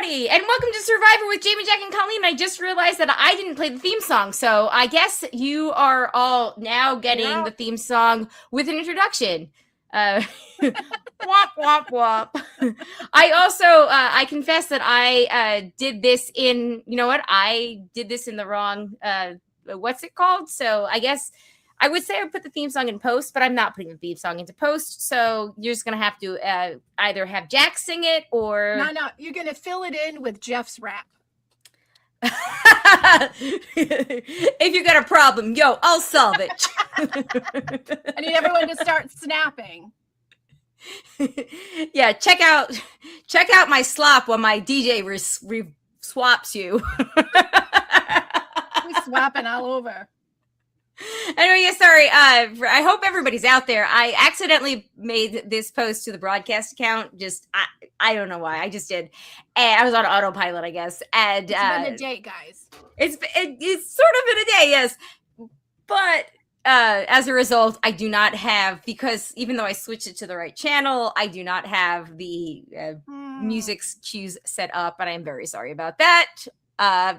everybody, and welcome to Survivor with Jamie, Jack, and Colleen. I just realized that I didn't play the theme song, so I guess you are all now getting the theme song with an introduction. Womp, womp, womp. I also, I confess that I did this in, you know what? I did this in the wrong, what's it called? So I guess I would say I would put the theme song in post, but I'm not putting the theme song into post. So you're just going to have to either have Jack sing it or... No, you're going to fill it in with Jeff's rap. If you got a problem, yo, I'll solve it. I need everyone to start snapping. Yeah, check out my slop while my DJ swaps you. We're swapping all over. Anyway, yeah, sorry. I hope everybody's out there. I accidentally made this post to the broadcast account. I don't know why. I just did. And I was on autopilot, I guess. And it's been a day, guys. It's sort of been a day, yes. But as a result, I do not have, because even though I switched it to the right channel, I do not have the music cues set up, and I'm very sorry about that.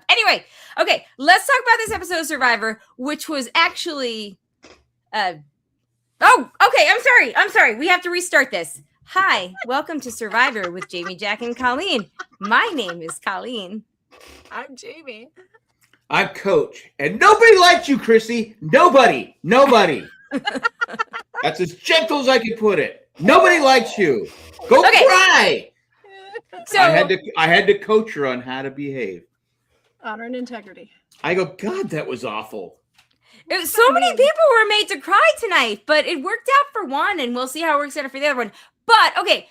Anyway, okay, let's talk about this episode of Survivor, which was actually, okay, I'm sorry. We have to restart this. Hi, welcome to Survivor with Jamie, Jack, and Colleen. My name is Colleen. I'm Jamie. I'm Coach, and nobody likes you, Chrissy. Nobody. That's as gentle as I can put it. Nobody likes you. Go cry. So I had to coach her on how to behave. Honor and integrity. I go, God, that was awful. So many people were made to cry tonight, but it worked out for one, and we'll see how it works out for the other one. But, okay,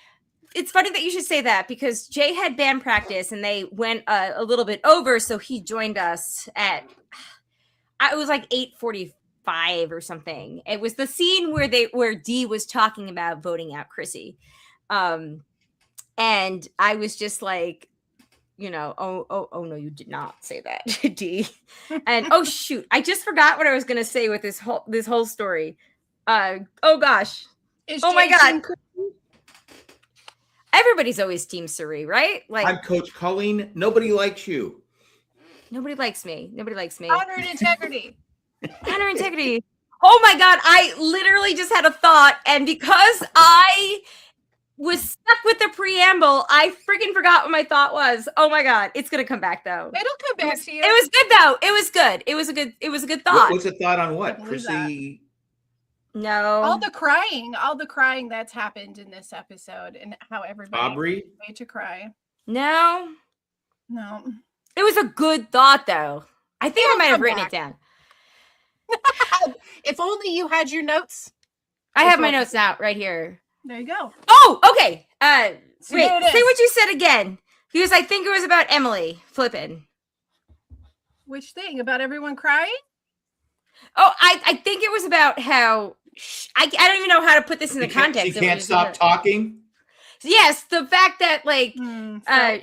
it's funny that you should say that, because Jay had band practice, and they went a little bit over, so he joined us at, it was like 8:45 or something. It was the scene where Dee was talking about voting out Chrissy. And I was just like, you know, oh no, you did not say that, Dee. And oh shoot, I just forgot what I was gonna say with this whole story. Oh gosh. Oh my God. Everybody's always Team Suri, right? Like, I'm Coach Colleen. Nobody likes you. Nobody likes me. Honor and integrity. Honor and integrity. Oh my God, I literally just had a thought, and because I was stuck with the preamble, I freaking forgot what my thought was. Oh my God, it's gonna come back though. It'll come back to you. It was good though. It was good. It was a good thought. What's the thought on what, Chrissy? No. All the crying that's happened in this episode, and how everybody Aubrey made to cry. No. It was a good thought though. I think I might have written it down. If only you had your notes. I have my notes out right here. There you go. Oh, okay. Wait, say what you said again. Because I think it was about Emily flipping. Which thing? About everyone crying? Oh, I think it was about how I don't even know how to put this in the context. She can't stop talking. Yes, the fact that like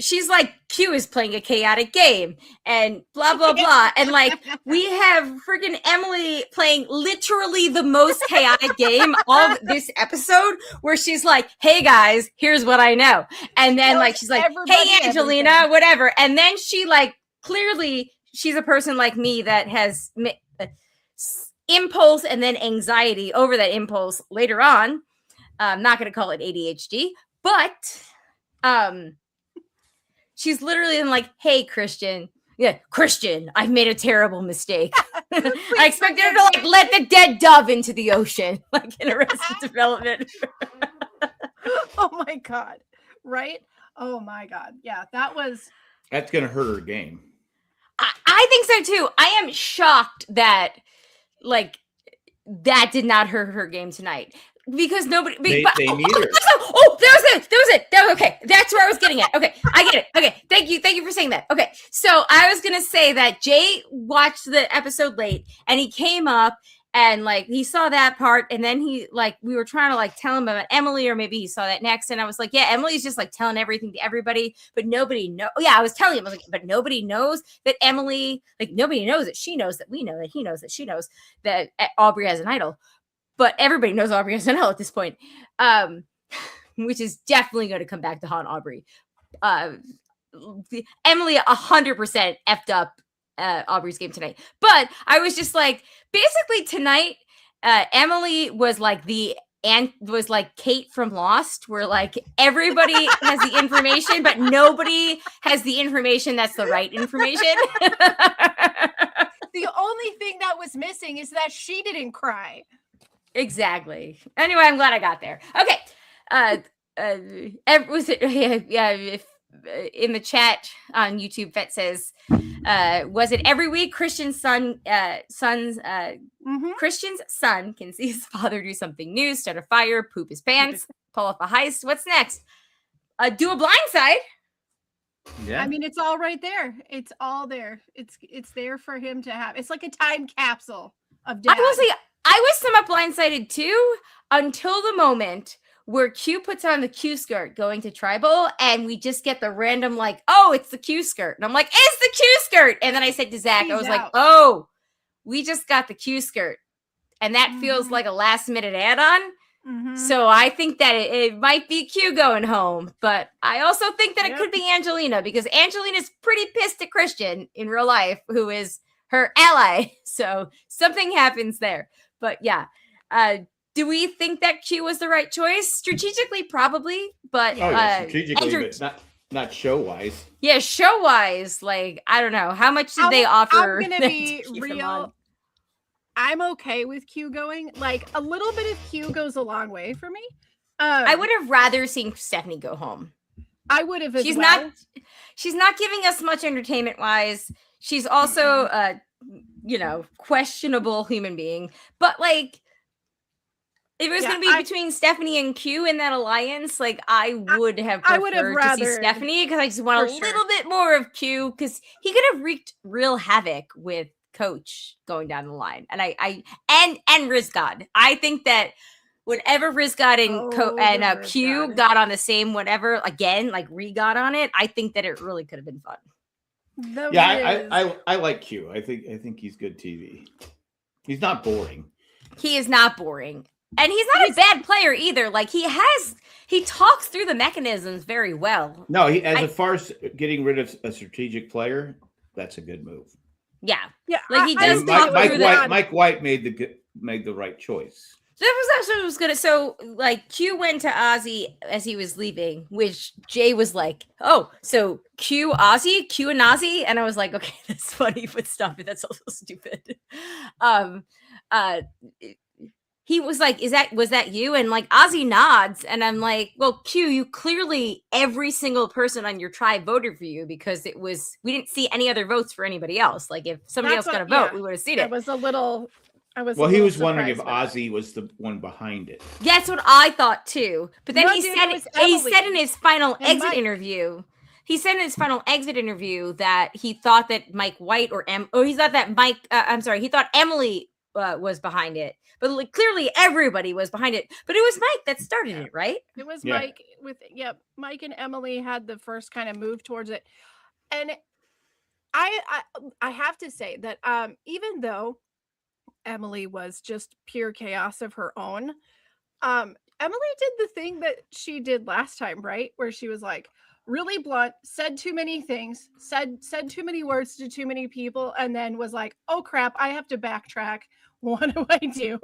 she's like, Q is playing a chaotic game and blah blah blah, and like we have freaking Emily playing literally the most chaotic game of this episode, where she's like, "Hey guys, here's what I know," and then like she's like, "Hey Angelina, whatever," and then she like clearly she's a person like me that has impulse and then anxiety over that impulse later on. I'm not going to call it ADHD. But she's literally like, "Hey, Christian, I've made a terrible mistake. I expected her to like let the dead dove into the ocean, like in Arrested Development." Oh my God. Right? Oh my God. Yeah, that's going to hurt her game. I think so too. I am shocked that like that did not hurt her game tonight. Because nobody, they that was it. Okay, that's where I was getting at. Okay, I get it. Okay, thank you for saying that. Okay, so I was gonna say that Jay watched the episode late, and he came up and like he saw that part, and then he like we were trying to like tell him about Emily, or maybe he saw that next, and I was like, yeah, Emily's just like telling everything to everybody, but nobody know. Yeah, I was telling him, I was like, but nobody knows that Emily, like nobody knows that she knows that we know that he knows that she knows that Aubrey has an idol. But everybody knows Aubrey has an idol at this point, which is definitely going to come back to haunt Aubrey. Emily 100% effed up Aubrey's game tonight. But I was just like, basically tonight, Emily was like Kate from Lost, where like everybody has the information, but nobody has the information that's the right information. The only thing that was missing is that she didn't cry. Exactly. Anyway, I'm glad I got there. Okay. Was it? Yeah. If in the chat on YouTube, Vet says, was it every week Christian's son can see his father do something new, start a fire, poop his pants, pull off a heist. What's next? Do a blindside. Yeah. I mean, it's all right there. It's all there. It's there for him to have. It's like a time capsule of Dad. I will say, I was somewhat blindsided too until the moment where Q puts on the Q skirt going to tribal, and we just get the random like, oh, it's the Q skirt. And I'm like, it's the Q skirt. And then I said to Zach, I was like, oh, we just got the Q skirt. And that feels like a last minute add-on. So I think that it might be Q going home, but I also think that it could be Angelina, because Angelina's pretty pissed at Christian in real life, who is her ally. So something happens there. But yeah, do we think that Q was the right choice? Strategically, probably, but strategically, but not show-wise. Yeah, show-wise, like, I don't know. How much did they offer? I'm gonna be real. I'm okay with Q going. Like, a little bit of Q goes a long way for me. I would have rather seen Stephanie go home. I would have as she's well. She's not giving us much entertainment-wise. She's also questionable human being. But like, if it was going to be between Stephanie and Q in that alliance, like, I would have preferred to see Stephanie, because I just want a little bit more of Q, because he could have wreaked real havoc with Coach going down the line. And and Rizgod. I think that whenever Rizgod and Q got on the same whatever, again, like re-got on it, I think that it really could have been fun. I like Q. I think he's good TV. He's not boring. He is not boring. And he's not a bad player either. Like, he talks through the mechanisms very well. No, as far as getting rid of a strategic player, that's a good move. Yeah. Like, he does talk through Mike White made the right choice. That was actually what I was gonna. So, like, Q went to Ozzy as he was leaving, which Jay was like, "Oh, so Q and Ozzy," and I was like, "Okay, that's funny, but stop it. That's also stupid." He was like, was that you? And like, Ozzy nods, and I'm like, "Well, Q, you clearly, every single person on your tribe voted for you, because we didn't see any other votes for anybody else. Like, if somebody else got a vote, we would have seen it." He was wondering if Ozzy was the one behind it. That's what I thought too. But then he said in his final exit interview, that he thought that Mike White he thought Emily was behind it. But like, clearly everybody was behind it. But it was Mike that started it, right? It was Mike Mike and Emily had the first kind of move towards it. And I have to say that even though Emily was just pure chaos of her own, Emily did the thing that she did last time, right? Where she was like really blunt, said too many things, said too many words to too many people, and then was like, oh crap, I have to backtrack. What do I do?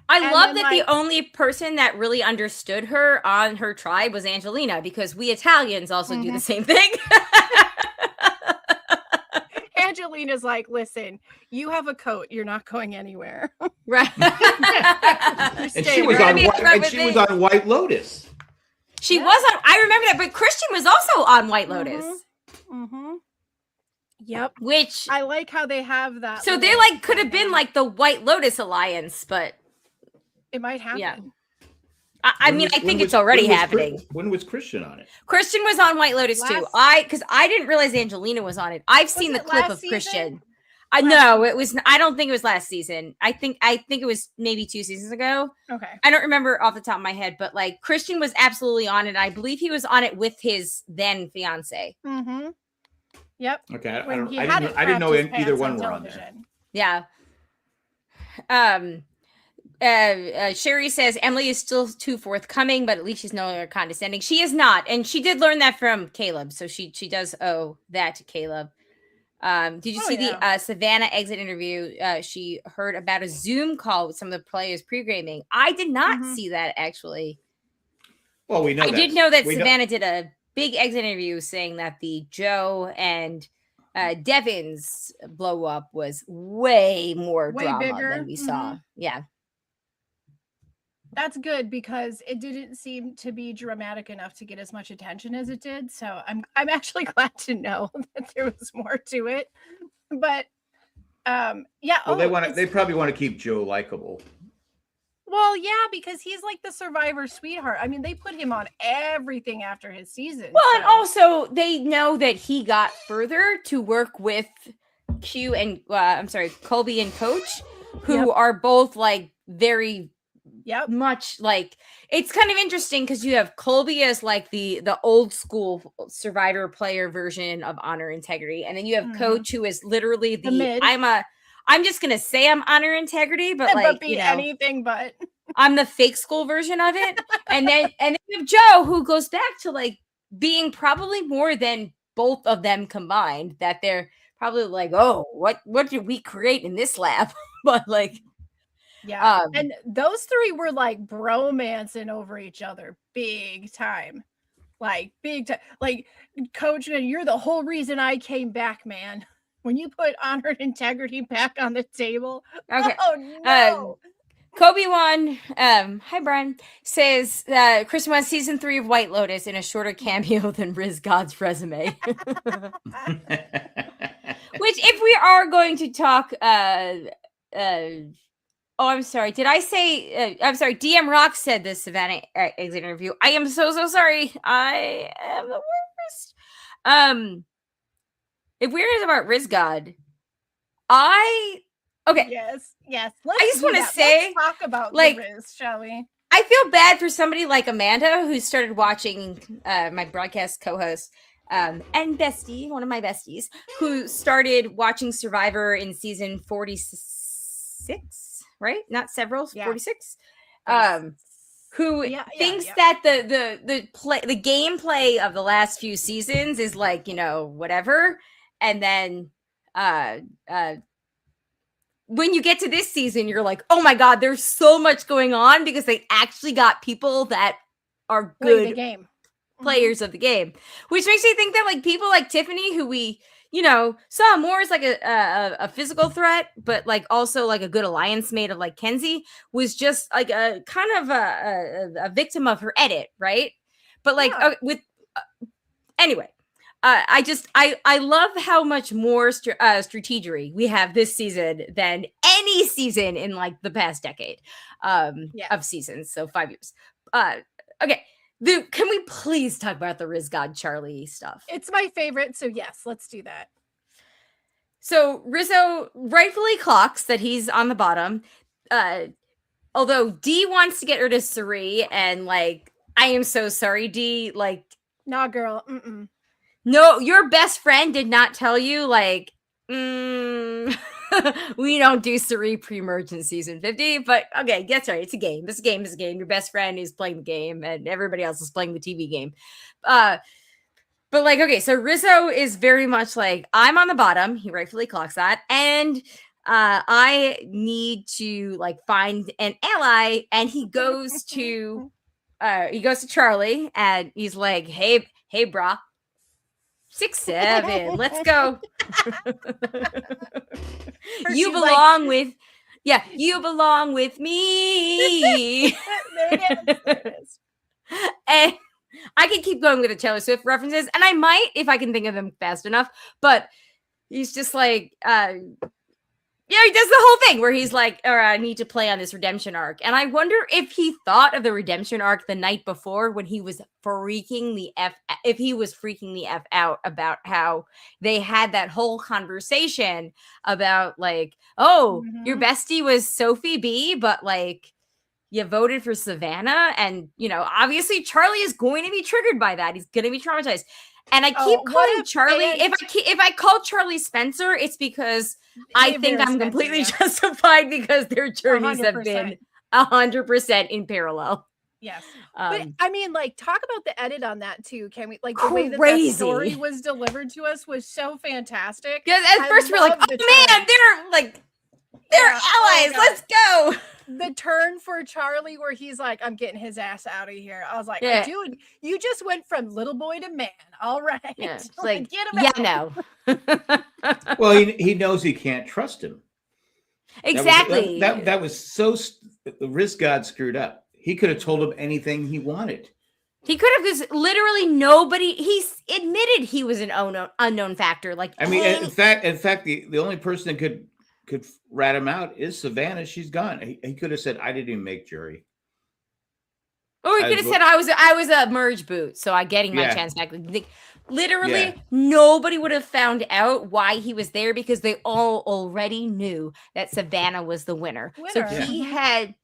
I love that the only person that really understood her on her tribe was Angelina, because we Italians also do the same thing. Angelina's like, listen, you have a coat. You're not going anywhere. Right. And she was on White Lotus. She was on, I remember that, but Christian was also on White Lotus. Yep. Which I like how they have that. So they like could have been like the White Lotus Alliance, but it might happen. Yeah. I think it's already happening. When was Christian on it? Christian was on White Lotus too. Because I didn't realize Angelina was on it. I've seen the clip of Christian. I don't think it was last season. I think it was maybe 2 seasons ago. Okay. I don't remember off the top of my head, but like, Christian was absolutely on it. I believe he was on it with his then fiance. Yep. Okay. I didn't know either one were on there. Yeah. Sherry says Emily is still too forthcoming, but at least she's no longer condescending. She is not, and she did learn that from Caleb, so she does owe that to Caleb. Did you see the Savannah exit interview? She heard about a Zoom call with some of the players pre-gaming. I did not see that actually. Well, we know I did know that Savannah did a big exit interview saying that the Joe and Devin's blow up was way drama bigger than we saw. Yeah. That's good because it didn't seem to be dramatic enough to get as much attention as it did. So I'm actually glad to know that there was more to it. But yeah. Well, they probably want to keep Joe likable. Well, yeah, because he's like the Survivor sweetheart. I mean, they put him on everything after his season. Well, and also they know that he got further to work with Q and Colby and Coach, who are both like very much like, it's kind of interesting because you have Colby as like the old school Survivor player version of honor integrity, and then you have Coach, who is literally the mid. I'm just gonna say I'm honor integrity, but like anything but I'm the fake school version of it. And then you have Joe, who goes back to like being probably more than both of them combined. That they're probably like, oh, what did we create in this lab? But like. Yeah, and those three were like bromancing over each other big time. Like Coach, you're the whole reason I came back, man. When you put honor and integrity back on the table. Okay. Oh no. Kobe One, hi Brian, says Chris wants season 3 of White Lotus in a shorter cameo than Riz God's resume. Which, if we are going to talk oh, I'm sorry. Did I say? I'm sorry. DM Rock said this Savannah exit interview. I am so sorry. I am the worst. If we're talking about Riz God, okay. Yes. I just want to say, let's talk about like, Riz, shall we? I feel bad for somebody like Amanda who started watching my broadcast co-host and bestie, one of my besties, who started watching Survivor in season 46. Right? Not several, 46. Who thinks that the gameplay of the last few seasons is like, whatever. And then when you get to this season, you're like, oh my God, there's so much going on because they actually got people that are good players of the game. Which makes me think that like people like Tiffany, who we saw more as like a physical threat, but like also like a good alliance mate of like Kenzie, was just like a kind of a victim of her edit, right? But like anyway, I love how much more strategery we have this season than any season in like the past decade of seasons, so 5 years. Okay. Can we please talk about the Riz God Charlie stuff? It's my favorite, so yes, let's do that. So Rizzo rightfully clocks that he's on the bottom. Although D wants to get rid of Sari, and like, I am so sorry, D. Like, nah, girl. No, your best friend did not tell you, like, we don't do Sari pre-merge in season 50, but okay, that's right. It's a game. This game is a game. Your best friend is playing the game, and everybody else is playing the TV game. But like, okay, so Rizzo is very much like, I'm on the bottom. He rightfully clocks that, and I need to like find an ally, and he goes to Charlie, and he's like, hey, brah. 6'7", let's go. You belong you belong with me. There it is. And I can keep going with the Taylor Swift references, and I might if I can think of them fast enough, but he's just like he does the whole thing where he's like, all right, I need to play on this redemption arc. And I wonder if he thought of the redemption arc the night before when he was freaking the F out about how they had that whole conversation about like, your bestie was Sophie B, but like you voted for Savannah. And, obviously Charlie is going to be triggered by that. He's going to be traumatized. And I keep calling Charlie, if I call Charlie Spencer, it's because I think I'm completely justified because their journeys 100%. Have been 100% in parallel. Yes. But I mean, like, talk about the edit on that too. Can we, like, the way that Crazy. story was delivered to us was so fantastic. Because at first we're like, oh man, they're allies. Let's go. The turn for Charlie where he's like, I'm getting his ass out of here. I was like, dude, you just went from little boy to man. All right. Yeah, it's like, get him out. No. Well, he knows he can't trust him. Exactly. That was so, the risk god screwed up. He could have told him anything he wanted. He could have, because literally nobody, he's admitted he was an unknown factor. Like, I mean, in fact, the only person that could rat him out is Savannah. She's gone. He could have said, I didn't even make jury. Or he could have said, I was a merge boot, so I'm getting my chance back. Literally, nobody would have found out why he was there, because they all already knew that Savannah was the winner. So he had,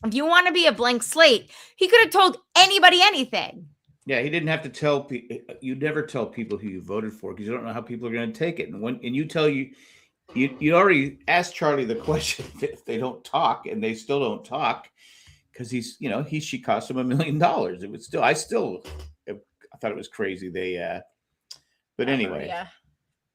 if you want to be a blank slate, he could have told anybody anything. Yeah, he didn't have to tell people. You never tell people who you voted for, because you don't know how people are going to take it. And you tell you already asked Charlie the question if they don't talk, and they still don't talk, because she cost him $1 million. It was still, I thought it was crazy. But anyway. Yeah.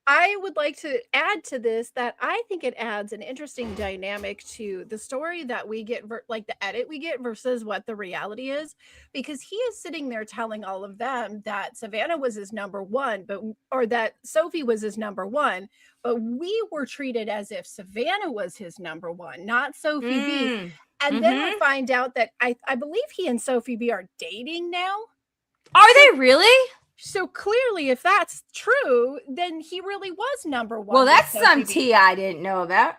I would like to add to this that I think it adds an interesting dynamic to the story that we get, like the edit we get versus what the reality is, because he is sitting there telling all of them that Savannah was his number one, or that Sophie was his number one, but we were treated as if Savannah was his number one, not Sophie B. And then we find out that I believe he and Sophie B are dating now. Are they really? So clearly, if that's true, then he really was number one. Well, that's some tea I didn't know about.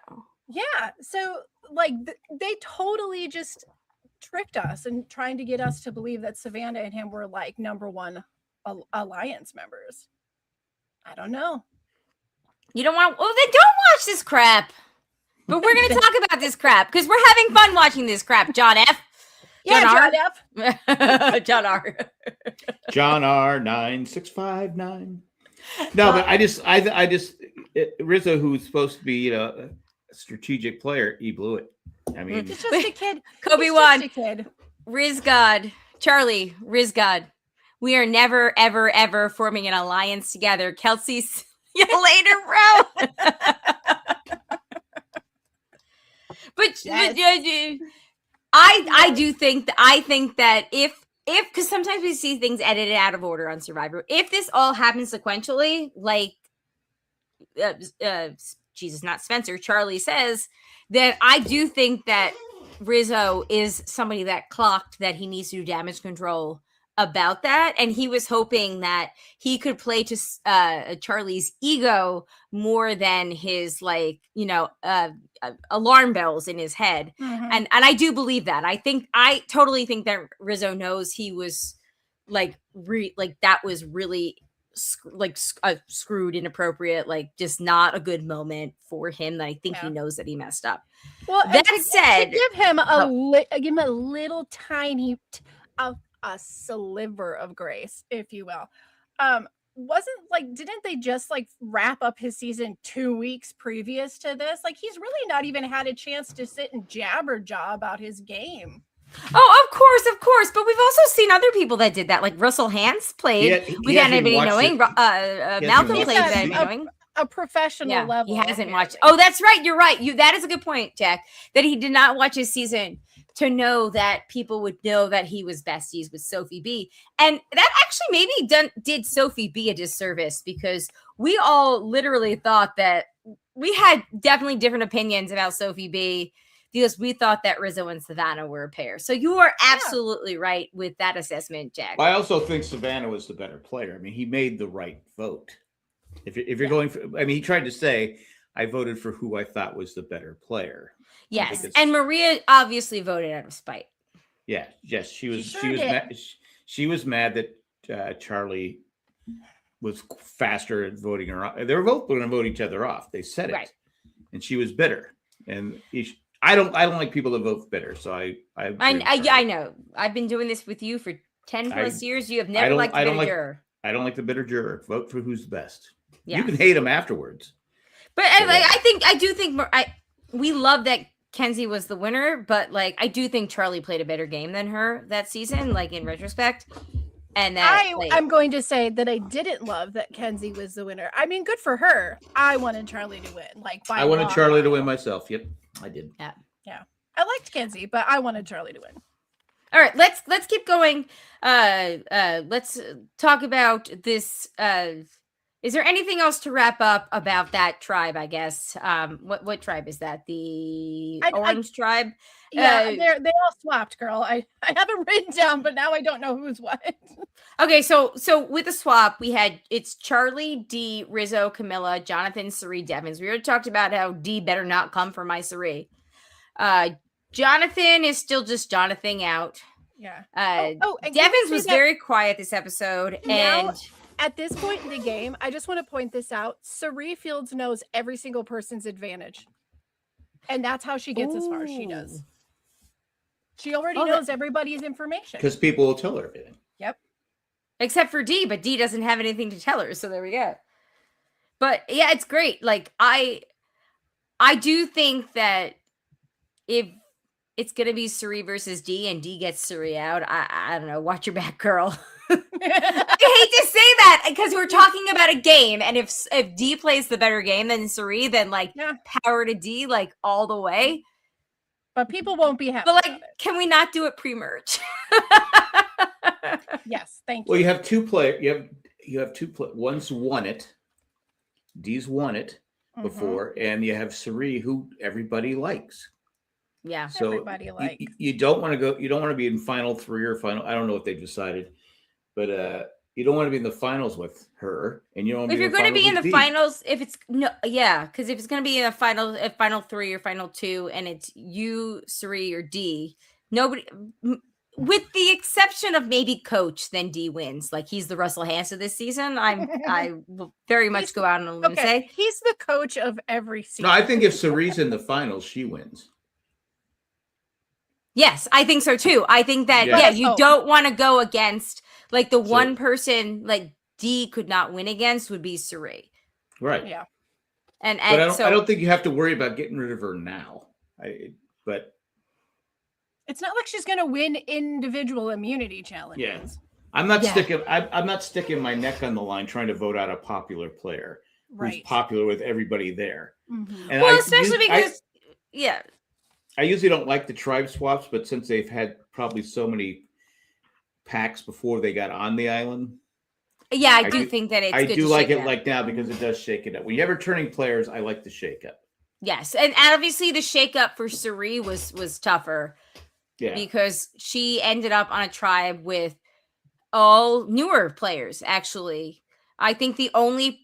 Yeah. So, like, they totally just tricked us and trying to get us to believe that Savannah and him were like number one alliance members. I don't know. You don't want to, well, then don't watch this crap. But we're going to talk about this crap because we're having fun watching this crap, John F. John F. John R. John R. 9659. No, but I just Rizzo, who's supposed to be a strategic player, he blew it. I mean, he's just a kid. Kobe won. Riz God, Charlie, Riz God. We are never, ever, ever forming an alliance together. Kelsey, see you later, bro. But I do think that if because sometimes we see things edited out of order on Survivor. If this all happens sequentially, like not Spencer, Charlie says, then I do think that Rizzo is somebody that clocked that he needs to do damage control about that, and he was hoping that he could play to Charlie's ego more than his alarm bells in his head. And I do believe that. I totally think that Rizzo knows he was that was really screwed, inappropriate, just not a good moment for him. That I think he knows that he messed up. Well, that said, give him a little tiny a sliver of grace, if you will. Didn't they just wrap up his season 2 weeks previous to this? He's really not even had a chance to sit and jabber-jaw about his game. Oh, of course. But we've also seen other people that did that. Like Russell Hantz played without anybody knowing. Malcolm played without anybody knowing. A professional level. He hasn't watched. Oh, that's right. You're right. That is a good point, Jack. That he did not watch his season to know that people would know that he was besties with Sophie B. And that actually maybe did Sophie B a disservice, because we all literally thought that we had definitely different opinions about Sophie B, because we thought that Rizzo and Savannah were a pair. So you are absolutely right with that assessment, Jack. I also think Savannah was the better player. I mean, he made the right vote. If you're going for, I mean, he tried to say, I voted for who I thought was the better player. Yes, and Maria obviously voted out of spite. Yeah, yes, she was mad that Charlie was faster at voting her off. They were both going to vote each other off. They said it, and she was bitter. And I don't like people that vote bitter. So I know. I've been doing this with you for 10 plus years. You have never liked the bitter juror. I don't like the bitter juror. Vote for who's the best. Yeah. You can hate them afterwards. But I do think we love that Kenzie was the winner, but like I do think Charlie played a better game than her that season, like in retrospect. And that I'm going to say that I didn't love that Kenzie was the winner. I mean, good for her. I wanted Charlie to win. I wanted Charlie to win myself. Yep, I did. Yeah. I liked Kenzie, but I wanted Charlie to win. All right, let's keep going. Let's talk about this. Is there anything else to wrap up about that tribe? I guess. What tribe is that? The Orange tribe. Yeah, they all swapped, girl. I have it written down, but now I don't know who's what. Okay, so with the swap, it's Charlie, D, Rizzo, Camilla, Jonathan, Sari, Devins. We already talked about how D better not come for my Sari. Jonathan is still just Jonathan out. Yeah. Devins was very quiet this episode, now, and at this point in the game, I just want to point this out. Sari Fields knows every single person's advantage. And that's how she gets as far as she does. She already knows everybody's information. Because people will tell her everything. Yep. Except for D, but D doesn't have anything to tell her, so there we go. But yeah, it's great. Like I do think that if it's gonna be Sari versus D and D gets Sari out, I don't know, watch your back, girl. I hate to say that because we're talking about a game, and if D plays the better game than Sari, then power to D like all the way. But people won't be happy. But can we not do it pre-merge? Yes, thank you. Well, you have two players. You have two players. One's won it. D's won it before, and you have Sari, who everybody likes. Yeah, so everybody likes. You don't want to go. You don't want to be in final 3 or final. I don't know what they've decided, but you don't want to be in the finals with her, and you don't. If you're going to be in the finals, because if it's going to be in a final 3 or final 2, and it's you, Sari, or D, nobody, with the exception of maybe Coach, then D wins. Like he's the Russell Hanson this season. I will very much go out on a limb and say he's the coach of every season. No, I think if Sari's in the finals, she wins. Yes, I think so too. I think that you don't want to go against the one person like D could not win against would be Sari. Right. Yeah. And I don't think you have to worry about getting rid of her now. But it's not like she's going to win individual immunity challenges. Yeah. I'm not sticking my neck on the line trying to vote out a popular player who's popular with everybody there. Mm-hmm. And especially because I usually don't like the tribe swaps, but since they've had probably so many packs before they got on the island. Yeah, I do think that it's I good do to like shake it up. Like now because it does shake it up. When you have returning players, I like the shake up. Yes. And obviously the shake up for Sari was tougher. Yeah. Because she ended up on a tribe with all newer players, actually. I think the only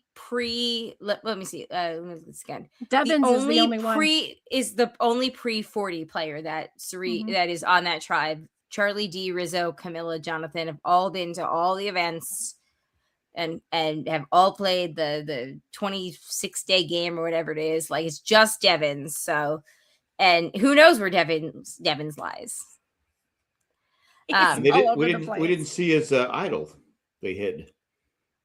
let me see. Let me this again. Devins is the only one. Is the only pre-40 player that Sari that is on that tribe. Charlie, D, Rizzo, Camilla, Jonathan have all been to all the events and have all played the 26-day game or whatever it is. Like it's just Devins. So, and who knows where Devins lies. We didn't see his idol. They hid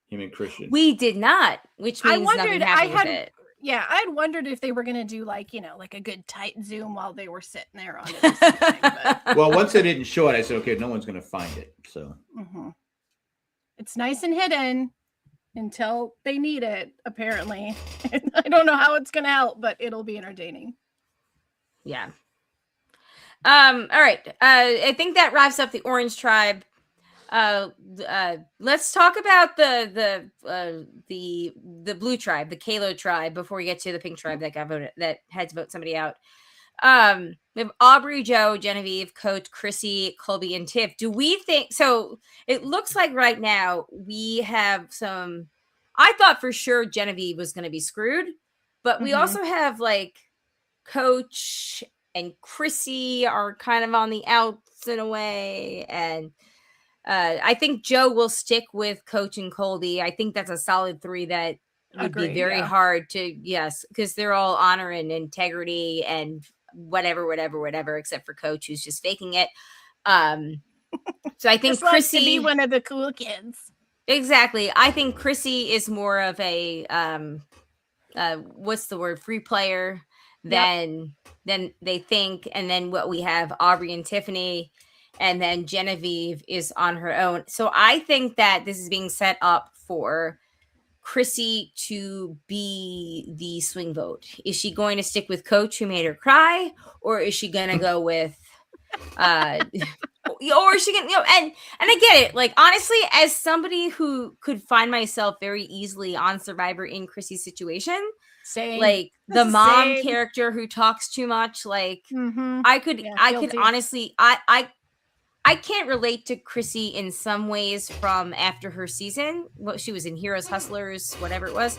him and Christian. We did not, which means nothing happened with it. Yeah, I had wondered if they were going to do like a good tight zoom while they were sitting there on it. Well, once they didn't show it, I said, okay, no one's going to find it. So it's nice and hidden until they need it, apparently. I don't know how it's going to help, but it'll be entertaining. Yeah. All right. I think that wraps up the Orange Tribe. Let's talk about the Blue Tribe, the Kalo Tribe, before we get to the Pink Tribe that got voted, that had to vote somebody out. We have Aubrey, Joe, Genevieve, Coach, Chrissy, Colby, and Tiff. Do we think so? It looks like right now we have some. I thought for sure Genevieve was going to be screwed, but we also have like Coach and Chrissy are kind of on the outs in a way, and I think Joe will stick with Coach and Colby. I think that's a solid 3 that would be very hard to, because they're all honor and integrity and whatever, except for Coach, who's just faking it. So I think Chrissy to be one of the cool kids. Exactly. I think Chrissy is more of a free player, than they think. And then what we have Aubrey and Tiffany, and then Genevieve is on her own. So I think that this is being set up for Chrissy to be the swing vote. Is she going to stick with Coach who made her cry, or is she going to go with or she can, and I get it. Like, honestly, as somebody who could find myself very easily on Survivor in Chrissy's situation, same. Like the mom character who talks too much, like I could honestly, I can't relate to Chrissy in some ways from after her season. What she was in Heroes, Hustlers, whatever it was.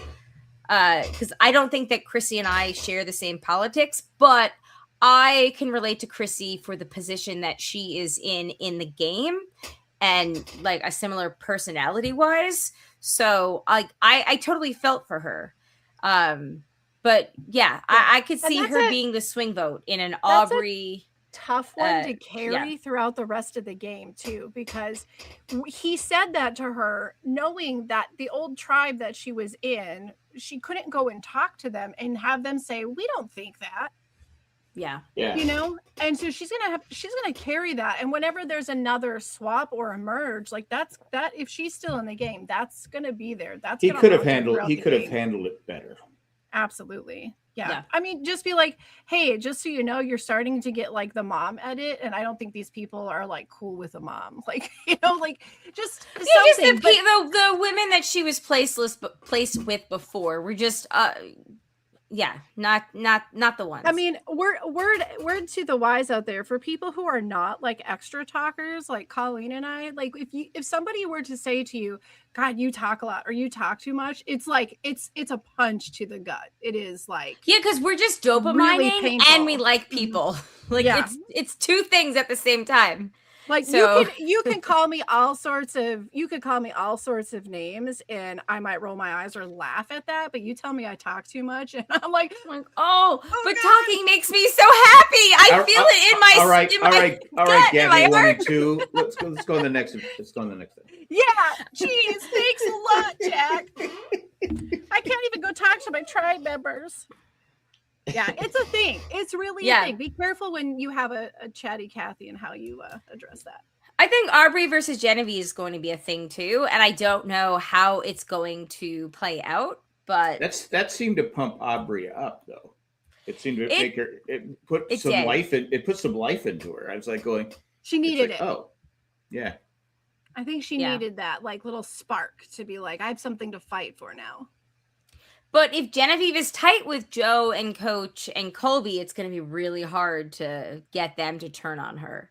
Because I don't think that Chrissy and I share the same politics, but I can relate to Chrissy for the position that she is in the game, and like a similar personality wise. So I totally felt for her. But yeah, I could see her being the swing vote in an Aubrey. Tough one to carry throughout the rest of the game too, because he said that to her knowing that the old tribe that she was in, she couldn't go and talk to them and have them say, we don't think that. Yeah. You know, and so she's gonna carry that, and whenever there's another swap or a merge, like that if she's still in the game, that's gonna be there. That's he could have handled it better. Absolutely. Yeah. I mean, just be like, hey, just so you know, you're starting to get like the mom edit, and I don't think these people are like cool with a mom. Like, you know, like just the women that she was placed with before were just not the ones. I mean, word to the wise out there, for people who are not like extra talkers like Colleen and I, like if somebody were to say to you, God, you talk a lot or you talk too much, it's like it's a punch to the gut. It is like, because we're just dopamining really and we like people. Like it's two things at the same time. Like, so you can call me all sorts of names and I might roll my eyes or laugh at that, but you tell me I talk too much and I'm like, but God. Talking makes me so happy. I feel it in my all right, Gabby, 1 and 2. Let's go on the next one. Yeah, geez, thanks a lot, Jack. I can't even go talk to my tribe members. Yeah, it's a thing. It's really a thing. Be careful when you have a chatty Kathy and how you address that. I think Aubrey versus Genevieve is going to be a thing too, and I don't know how it's going to play out. But that seemed to pump Aubrey up, though. It seemed to make her. It put some life into her. I was like going. She needed it. Oh, yeah. I think she needed that like little spark to be like, I have something to fight for now. But if Genevieve is tight with Joe and Coach and Colby, it's going to be really hard to get them to turn on her.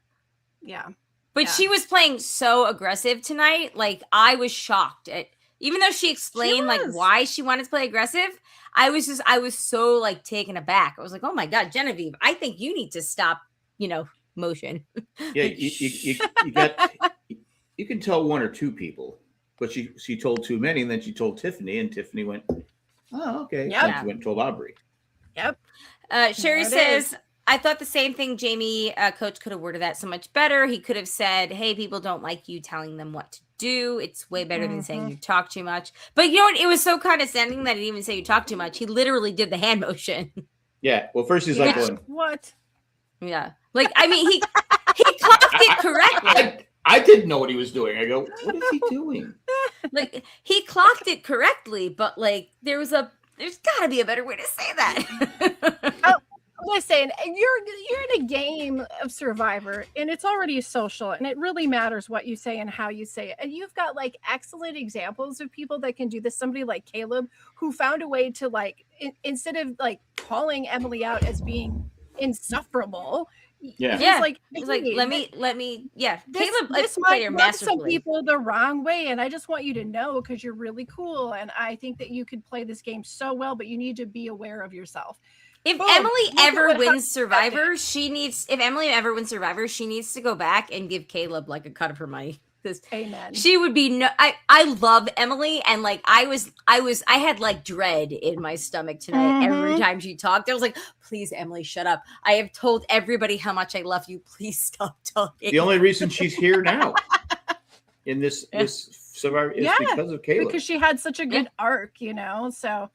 Yeah. But she was playing so aggressive tonight. Like, I was shocked at, even though she explained like why she wanted to play aggressive, I was so like taken aback. I was like, oh my God, Genevieve, I think you need to stop, motion. Yeah. You can tell one or two people, but she told too many, and then she told Tiffany, and Tiffany went, oh, okay. Yeah. She went and told Aubrey. Yep. Sherry says, I thought the same thing. Jamie, Coach could have worded that so much better. He could have said, hey, people don't like you telling them what to do. It's way better than saying you talk too much. But you know what? It was so condescending that he didn't even say you talk too much. He literally did the hand motion. Yeah. Well, first he's like going, what? Yeah. Like, I mean, he clocked it correctly. I didn't know what he was doing. I go, what is he doing? Like, he clocked it correctly, but like there's got to be a better way to say that. Listen, you're in a game of Survivor, and it's already social, and it really matters what you say and how you say it. And you've got like excellent examples of people that can do this. Somebody like Caleb, who found a way to like instead of like calling Emily out as being insufferable. Yeah. He's like, let me. Yeah. Caleb, this might rub some people the wrong way, and I just want you to know because you're really cool, and I think that you could play this game so well, but you need to be aware of yourself. If Emily ever wins Survivor, she needs to go back and give Caleb like a cut of her money. Amen. She would be I love Emily, and like I had like dread in my stomach tonight every time she talked. I was like, please, Emily, shut up. I have told everybody how much I love you. Please stop talking. The only reason she's here now in this Survivor is because of Caleb. Because she had such a good arc, So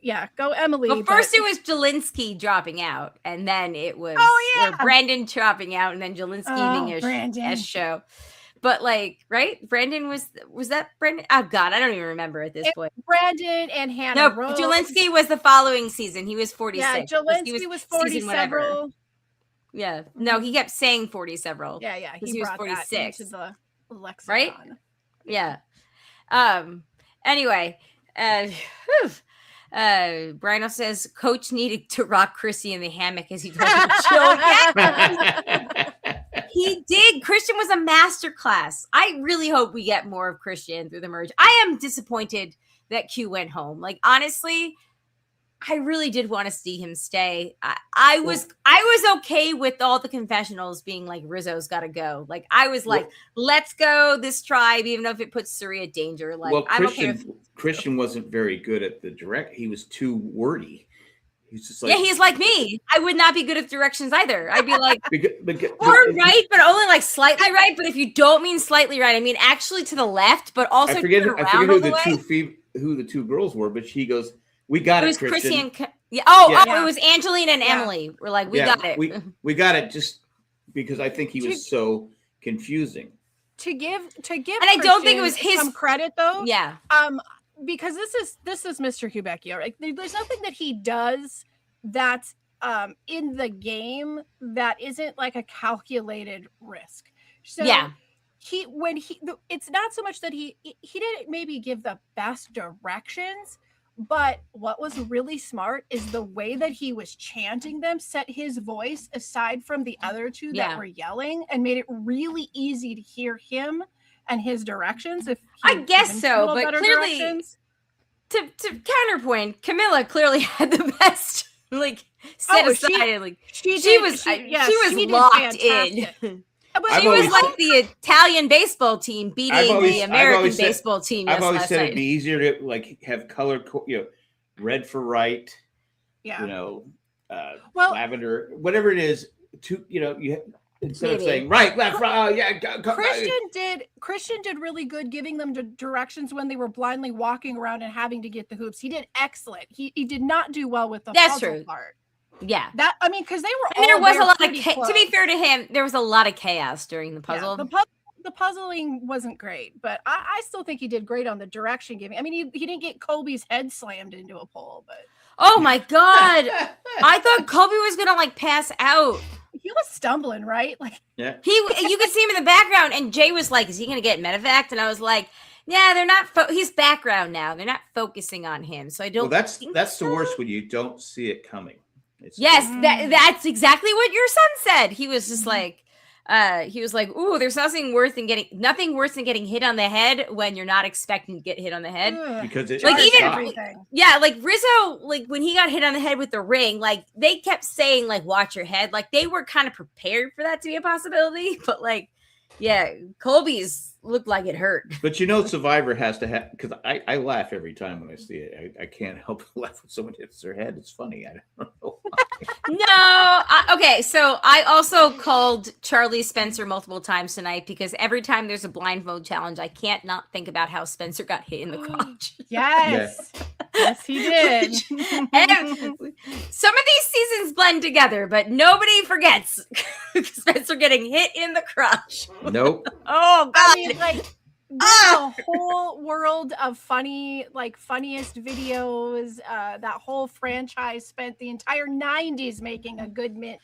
Yeah, go Emily. Well, first it was Jelinski dropping out, and then it was Brandon dropping out, and then Jelinski being a show. But right? Brandon was that Brandon? Oh God, I don't even remember at this point. Brandon and Hannah. No, Jelinski was the following season. He was 46. Yeah, Jelinski was 40 several. Yeah, no, he kept saying 40 several. Yeah, he was 46 into the lexicon. Right? Yeah. Anyway, Brino says Coach needed to rock Chrissy in the hammock as he told him to chill. He did. Christian was a masterclass. I really hope we get more of Christian through the merge. I am disappointed that Q went home. Honestly, I really did want to see him stay. I was okay with all the confessionals being like, Rizzo's got to go. I was like, let's go this tribe, even if it puts Suri at danger. Christian wasn't very good at the direct. He was too wordy. He's just he's like me. I would not be good at directions either. I'd be like, right, but only slightly right. But if you don't mean slightly right, I mean actually to the left, but also I forget who the two girls were, but she goes, "We got it, Christian." It was Angelina and Emily. We're like, we got it. We got it just because I think he was so confusing. To give, and I don't think it was his some credit though. Yeah. Because this is Mr. Hubecchio. Right? There's nothing that he does that's in the game that isn't a calculated risk. So it's not so much that he didn't maybe give the best directions, but what was really smart is the way that he was chanting them set his voice aside from the other two that were yelling and made it really easy to hear him and his directions. I guess so, but clearly to counterpoint, Camilla clearly had the best set aside. She was locked in. But she was like the Italian baseball team beating the American baseball team. I've always said it'd be easier to have color, red for right. Yeah. Lavender, whatever it is. Instead of saying right, left, right, Christian did really good giving them directions when they were blindly walking around and having to get the hoops. He did excellent. He did not do well with the puzzle part. Yeah, because they were. And there was a lot of to be fair to him, there was a lot of chaos during the puzzle. Yeah, the puzzling wasn't great, but I still think he did great on the direction giving. I mean, he didn't get Colby's head slammed into a pole, but oh my God, I thought Colby was gonna pass out. He was stumbling, right? You could see him in the background, and Jay was like, "Is he gonna get medevac?" And I was like, "Yeah, they're not. He's background now. They're not focusing on him, so I don't." Well, that's the worst when you don't see it coming. That's exactly what your son said. He was just he was like, "Ooh, there's nothing worse than getting hit on the head when you're not expecting to get hit on the head." Because it's everything. Rizzo, when he got hit on the head with the ring, they kept saying watch your head. They were kind of prepared for that to be a possibility, but Colby's looked like it hurt. But Survivor has to have, because I laugh every time when I see it. I can't help but laugh when someone hits their head. It's funny. I don't know why. Okay, so I also called Charlie Spencer multiple times tonight because every time there's a blindfold challenge, I can't not think about how Spencer got hit in the crotch. Yes. Yes, he did. And some of these seasons blend together, but nobody forgets Spencer getting hit in the crotch. Nope. Oh, God. I mean, there's a whole world of funniest videos. That whole franchise spent the entire 90s making a good mint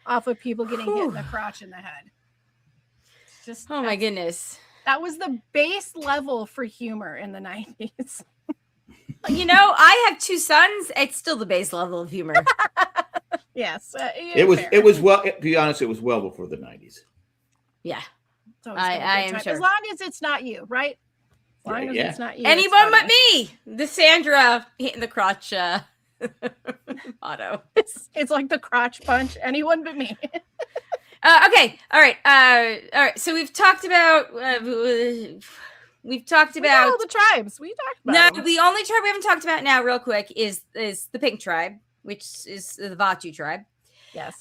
off of people getting hit in the crotch and the head. Just my goodness. That was the base level for humor in the 90s. I have two sons. It's still the base level of humor. Yes. It was well, to be honest, it was well before the 90s. Yeah. I am sure. As long as it's not you, right? As long as it's not you. Anyone but me. The Sandra hitting the crotch motto. It's like the crotch punch. Anyone but me. Okay. All right. So we've talked about all the tribes. We talked about them. The only tribe we haven't talked about now, real quick, is the pink tribe, which is the Vatu tribe. Yes.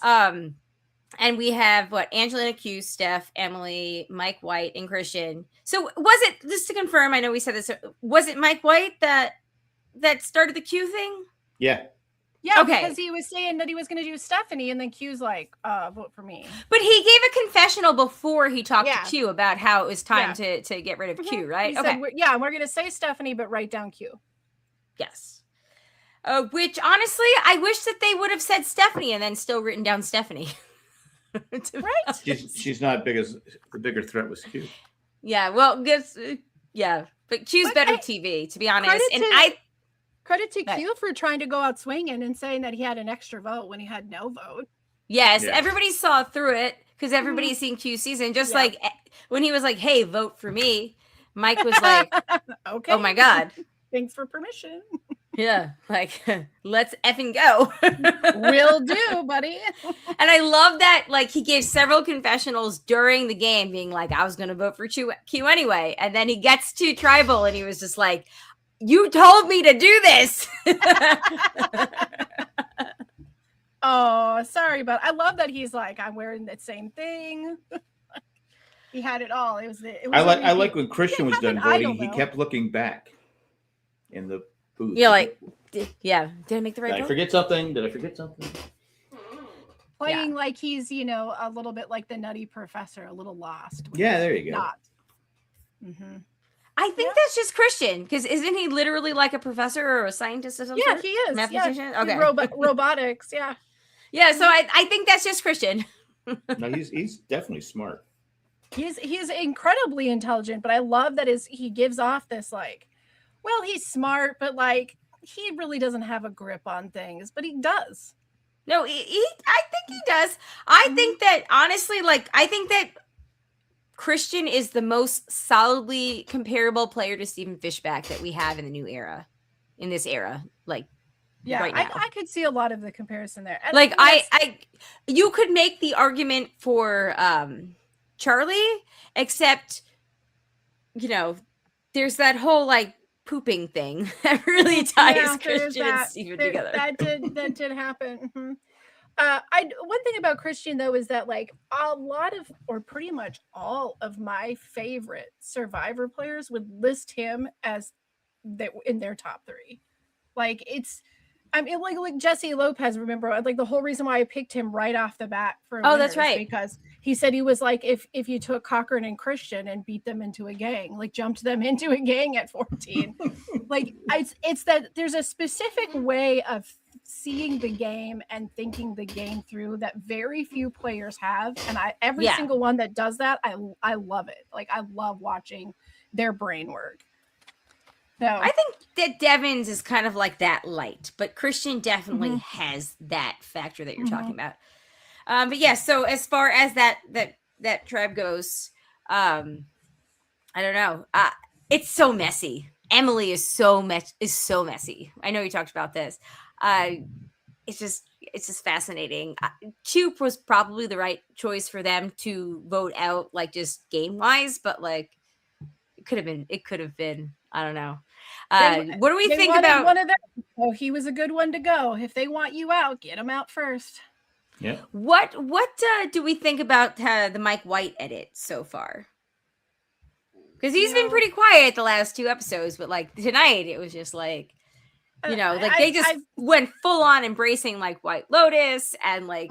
And we have Angelina Q, Steph, Emily, Mike White, and Christian. So was it, just to confirm, I know we said this, was it Mike White that that started the Q thing? Yeah. Yeah, Okay. because he was saying that he was going to do Stephanie, and then Q's like, vote for me. But he gave a confessional before he talked Yeah. to Q about how it was time Yeah. to get rid of Mhm. Q, right? He Okay. said, we're going to say Stephanie, but write down Q. Yes. Which honestly, I wish that they would have said Stephanie and then still written down Stephanie. Right? She's not big as the bigger threat was Q. Yeah, well, guess yeah, but Q's But better I- TV, to be honest. credit And to- Credit to Right. Q for trying to go out swinging and saying that he had an extra vote when he had no vote. yes, Yeah. everybody saw through it because everybody's seen Q season. Just Yeah. like when he was like, "Hey, vote for me," Mike was like, Okay. "Oh my god, Thanks for permission. yeah, like let's effing go." Will do, buddy. And I love that, like, he gave several confessionals during the game, being like, "I was going to vote for Q anyway," and then he gets to tribal, and he was just like, "You told me to do this." Oh, sorry, but I love that he's like, I'm wearing the same thing. He had it all. It was. I like when Christian was have done an voting. idol, He though. kept looking back in the booth. Yeah, like, yeah. Did I make the Did right I vote? forget something? Did I forget something? playing like he's, a little bit like the Nutty Professor, a little lost. when Yeah, he's there you go. Not. Mm-hmm. I think that's just Christian, because isn't he literally like a professor or a scientist or something? Yeah, he is. Mathematician? Yeah. Okay. Robotics. Yeah. Yeah, so I think that's just Christian. No, he's definitely smart. He's incredibly intelligent, but I love that he gives off this like, well, he's smart, but like he really doesn't have a grip on things, but he does. No, I think he does. I think that honestly, like, I think that Christian is the most solidly comparable player to Stephen Fishback that we have in the new era, in this era. Like, Yeah, right now. I could see a lot of the comparison there. And like I you could make the argument for Charlie, except there's that whole like pooping thing that really ties Christian and Stephen together. That did happen. Mm-hmm. One thing about Christian though is that like a lot of, or pretty much all of my favorite Survivor players would list him as in their top 3. Like like Jesse Lopez, remember, like the whole reason why I picked him right off the bat for that's right, because he said he was like, if you took Cochran and Christian and beat them into a gang, like jumped them into a gang at 14, like it's that there's a specific way of seeing the game and thinking the game through that very few players have, and every single one that does that, I love it. Like I love watching their brain work. So I think that Devins is kind of like that light, but Christian definitely has that factor that you're talking about. But yeah, so as far as that tribe goes, I don't know. It's so messy. Emily is so messy. I know you talked about this. It's just fascinating. Coop was probably the right choice for them to vote out, like just game wise, but like it could have been. I don't know. What do we think about one of them? Oh, he was a good one to go. If they want you out, get him out first. Yeah. What do we think about the Mike White edit so far? Because he's been pretty quiet the last 2 episodes, but like tonight it was just like, like they just went full on embracing like White Lotus and like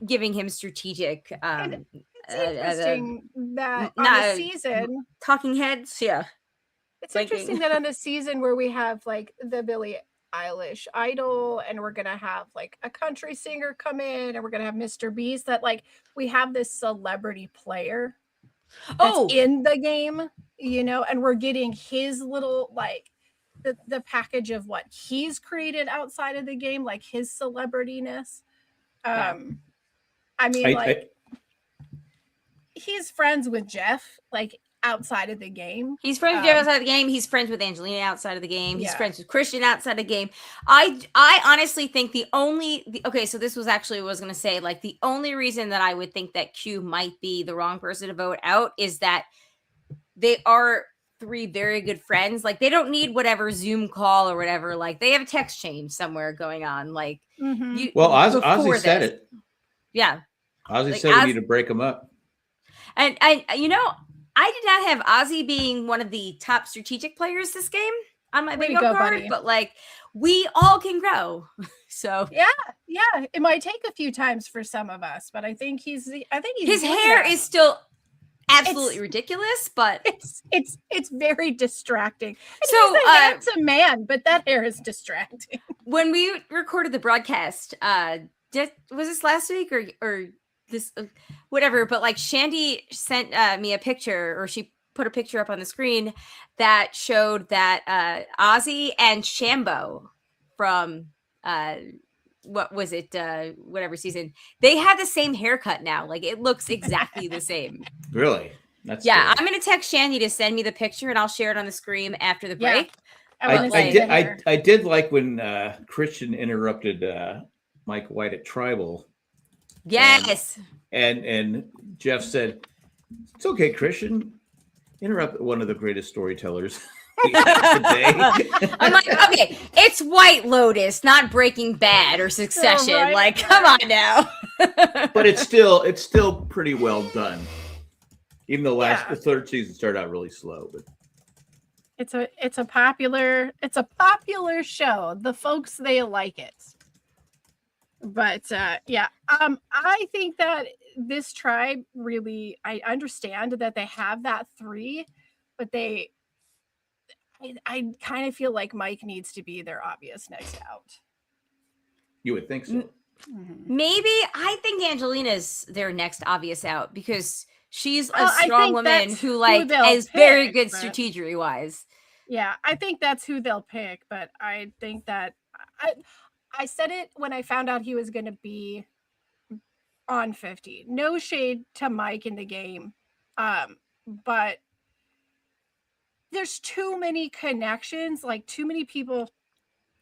giving him strategic. It's interesting that on the season, talking heads, yeah. It's interesting that on the season where we have like the Billie Eilish idol, and we're gonna have like a country singer come in, and we're gonna have Mr. Beast, that like we have this celebrity player that's in the game, and we're getting his little like the package of what he's created outside of the game, like his celebrityness. I mean, he's friends with Jeff, like outside of the game. He's friends with Jeff outside of the game. He's friends with Angelina outside of the game. He's friends with Christian outside of the game. I honestly think so this was actually what I was going to say. Like the only reason that I would think that Q might be the wrong person to vote out is that they are 3 very good friends. Like they don't need whatever Zoom call or whatever. Like they have a text chain somewhere going on. Like Ozzy said it. Yeah. Ozzy said we need to break them up. And I did not have Ozzy being one of the top strategic players this game. on my Way to bingo go, card, buddy. but like we all can grow. So Yeah, it might take a few times for some of us, but I think he's his doing hair that. is still absolutely ridiculous, but it's very distracting. And so he's a handsome man, but that hair is distracting. When we recorded the broadcast, was this last week or this whatever? But like Shandy sent me a picture, or she put a picture up on the screen that showed that Ozzy and Shambo from what was it? Whatever season, they have the same haircut now. Like it looks exactly the same. Really? That's Yeah, cool. I'm gonna text Shandy to send me the picture, and I'll share it on the screen after the break. I did like when Christian interrupted Mike White at Tribal. Yes. And Jeff said, "It's okay, Christian. Interrupt one of the greatest storytellers today." I'm like, okay, it's White Lotus, not Breaking Bad or Succession. Right, like, come on now. But it's still pretty well done. Even though the third season started out really slow, but it's a popular show. The folks, they like it. But I think that this tribe really, I understand that they have that 3, but I kind of feel like Mike needs to be their obvious next out. You would think so. Maybe I think Angelina's their next obvious out because she's a strong woman who like is very good strategy wise. Yeah, I think that's who they'll pick, but I think that I said it when I found out he was going to be on 50. No shade to Mike in the game, but there's too many connections. Like too many people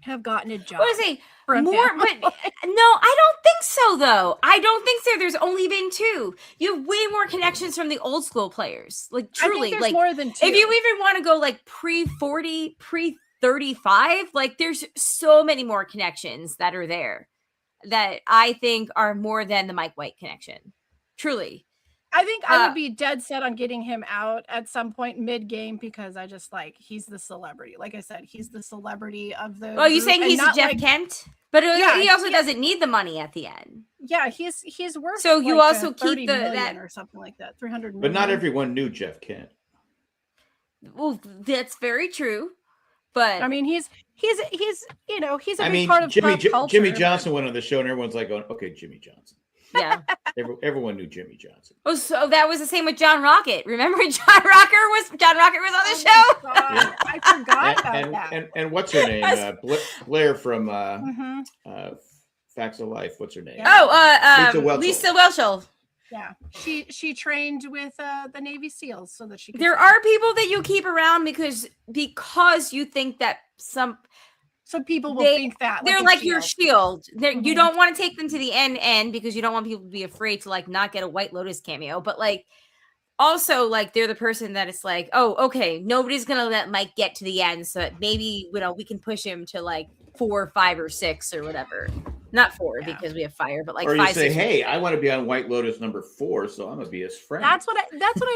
have gotten a job. What is it? More, but no, I don't think so. Though I don't think so. There's only been 2. You have way more connections from the old school players. Like truly, I think there's like more than 2. If you even want to go like pre-40, pre-35, like there's so many more connections that are there that I think are more than the Mike White connection. Truly. I think I would be dead set on getting him out at some point mid-game because I just like he's the celebrity. Like I said, he's the celebrity of the. Oh, you saying he's a Jeff Kent? But he also doesn't need the money at the end. Yeah, he's worth. So you like also keep that or something like that. 300 million. But not everyone knew Jeff Kent. Well, that's very true. But I mean, he's a big part of pop culture. Jimmy Johnson went on the show, and everyone's like, going, "Okay, Jimmy Johnson." Yeah, everyone knew Jimmy Johnson. Oh, so that was the same with John Rocket. Remember John Rocket was on the show? Yeah. I forgot about that. And what's her name? Blair from Facts of Life. What's her name? Yeah. Lisa Welchel. Yeah, she trained with the Navy SEALs so that she. There are people that you keep around because you think that some people will think that they're like your shield. You don't want to take them to the end because you don't want people to be afraid to like not get a White Lotus cameo. But like also like they're the person that it's like, oh, okay, nobody's gonna let Mike get to the end, so that maybe we can push him to like 4, 5, or 6 or whatever. Not 4 because we have fire, but like or 5. You say, 6, hey, I want to be on White Lotus number 4, so I'm gonna be his friend. That's what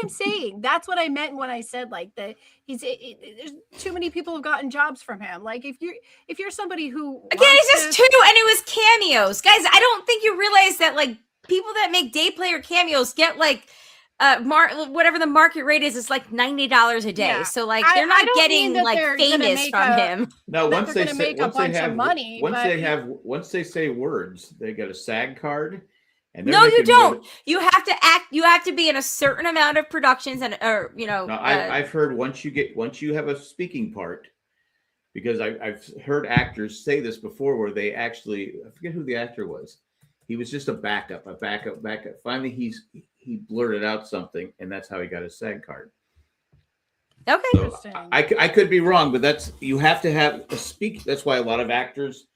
I'm saying. That's what I meant when I said like that. There's too many people have gotten jobs from him. Like if you're somebody who again, it's just 2 and it was cameos, guys. I don't think you realize that like people that make day player cameos get like whatever the market rate is like $90 a day. Yeah. So like they're not getting like famous from him. No, once they say words, they get a SAG card. And no, you don't. You have to act. You have to be in a certain amount of productions, and No, I've heard once you have a speaking part, because I've heard actors say this before, where they actually, I forget who the actor was. He was just a backup. Finally, he blurted out something, and that's how he got his SAG card. Okay. So I could be wrong, but you have to have a speak. That's why a lot of actors,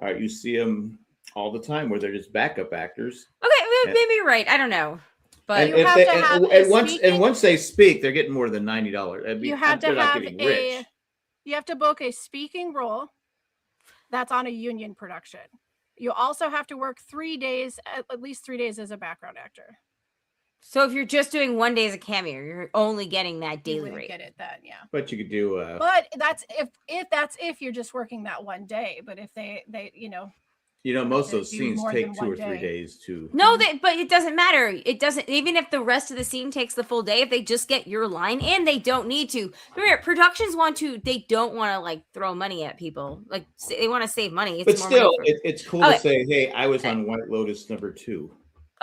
you see them all the time where they're just backup actors. Okay, maybe you're right. I don't know, but once they speak, they're getting more than $90. You have to have you have to book a speaking role that's on a union production. You also have to work 3 days, at least 3 days as a background actor. So if you're just doing 1 day as a cameo, you're only getting that You daily wouldn't rate. get it then, yeah. But you could do. But that's if you're just working that 1 day. But if they most of to those do scenes more take than 2 or 1 3 day. days to. No, but it doesn't matter. It doesn't. Even if the rest of the scene takes the full day, if they just get your line in, they don't need to. Remember, productions they don't want to like throw money at people. Like they want to save money. It's But more still, money it's cool to say, "Hey, I was on White Lotus #2."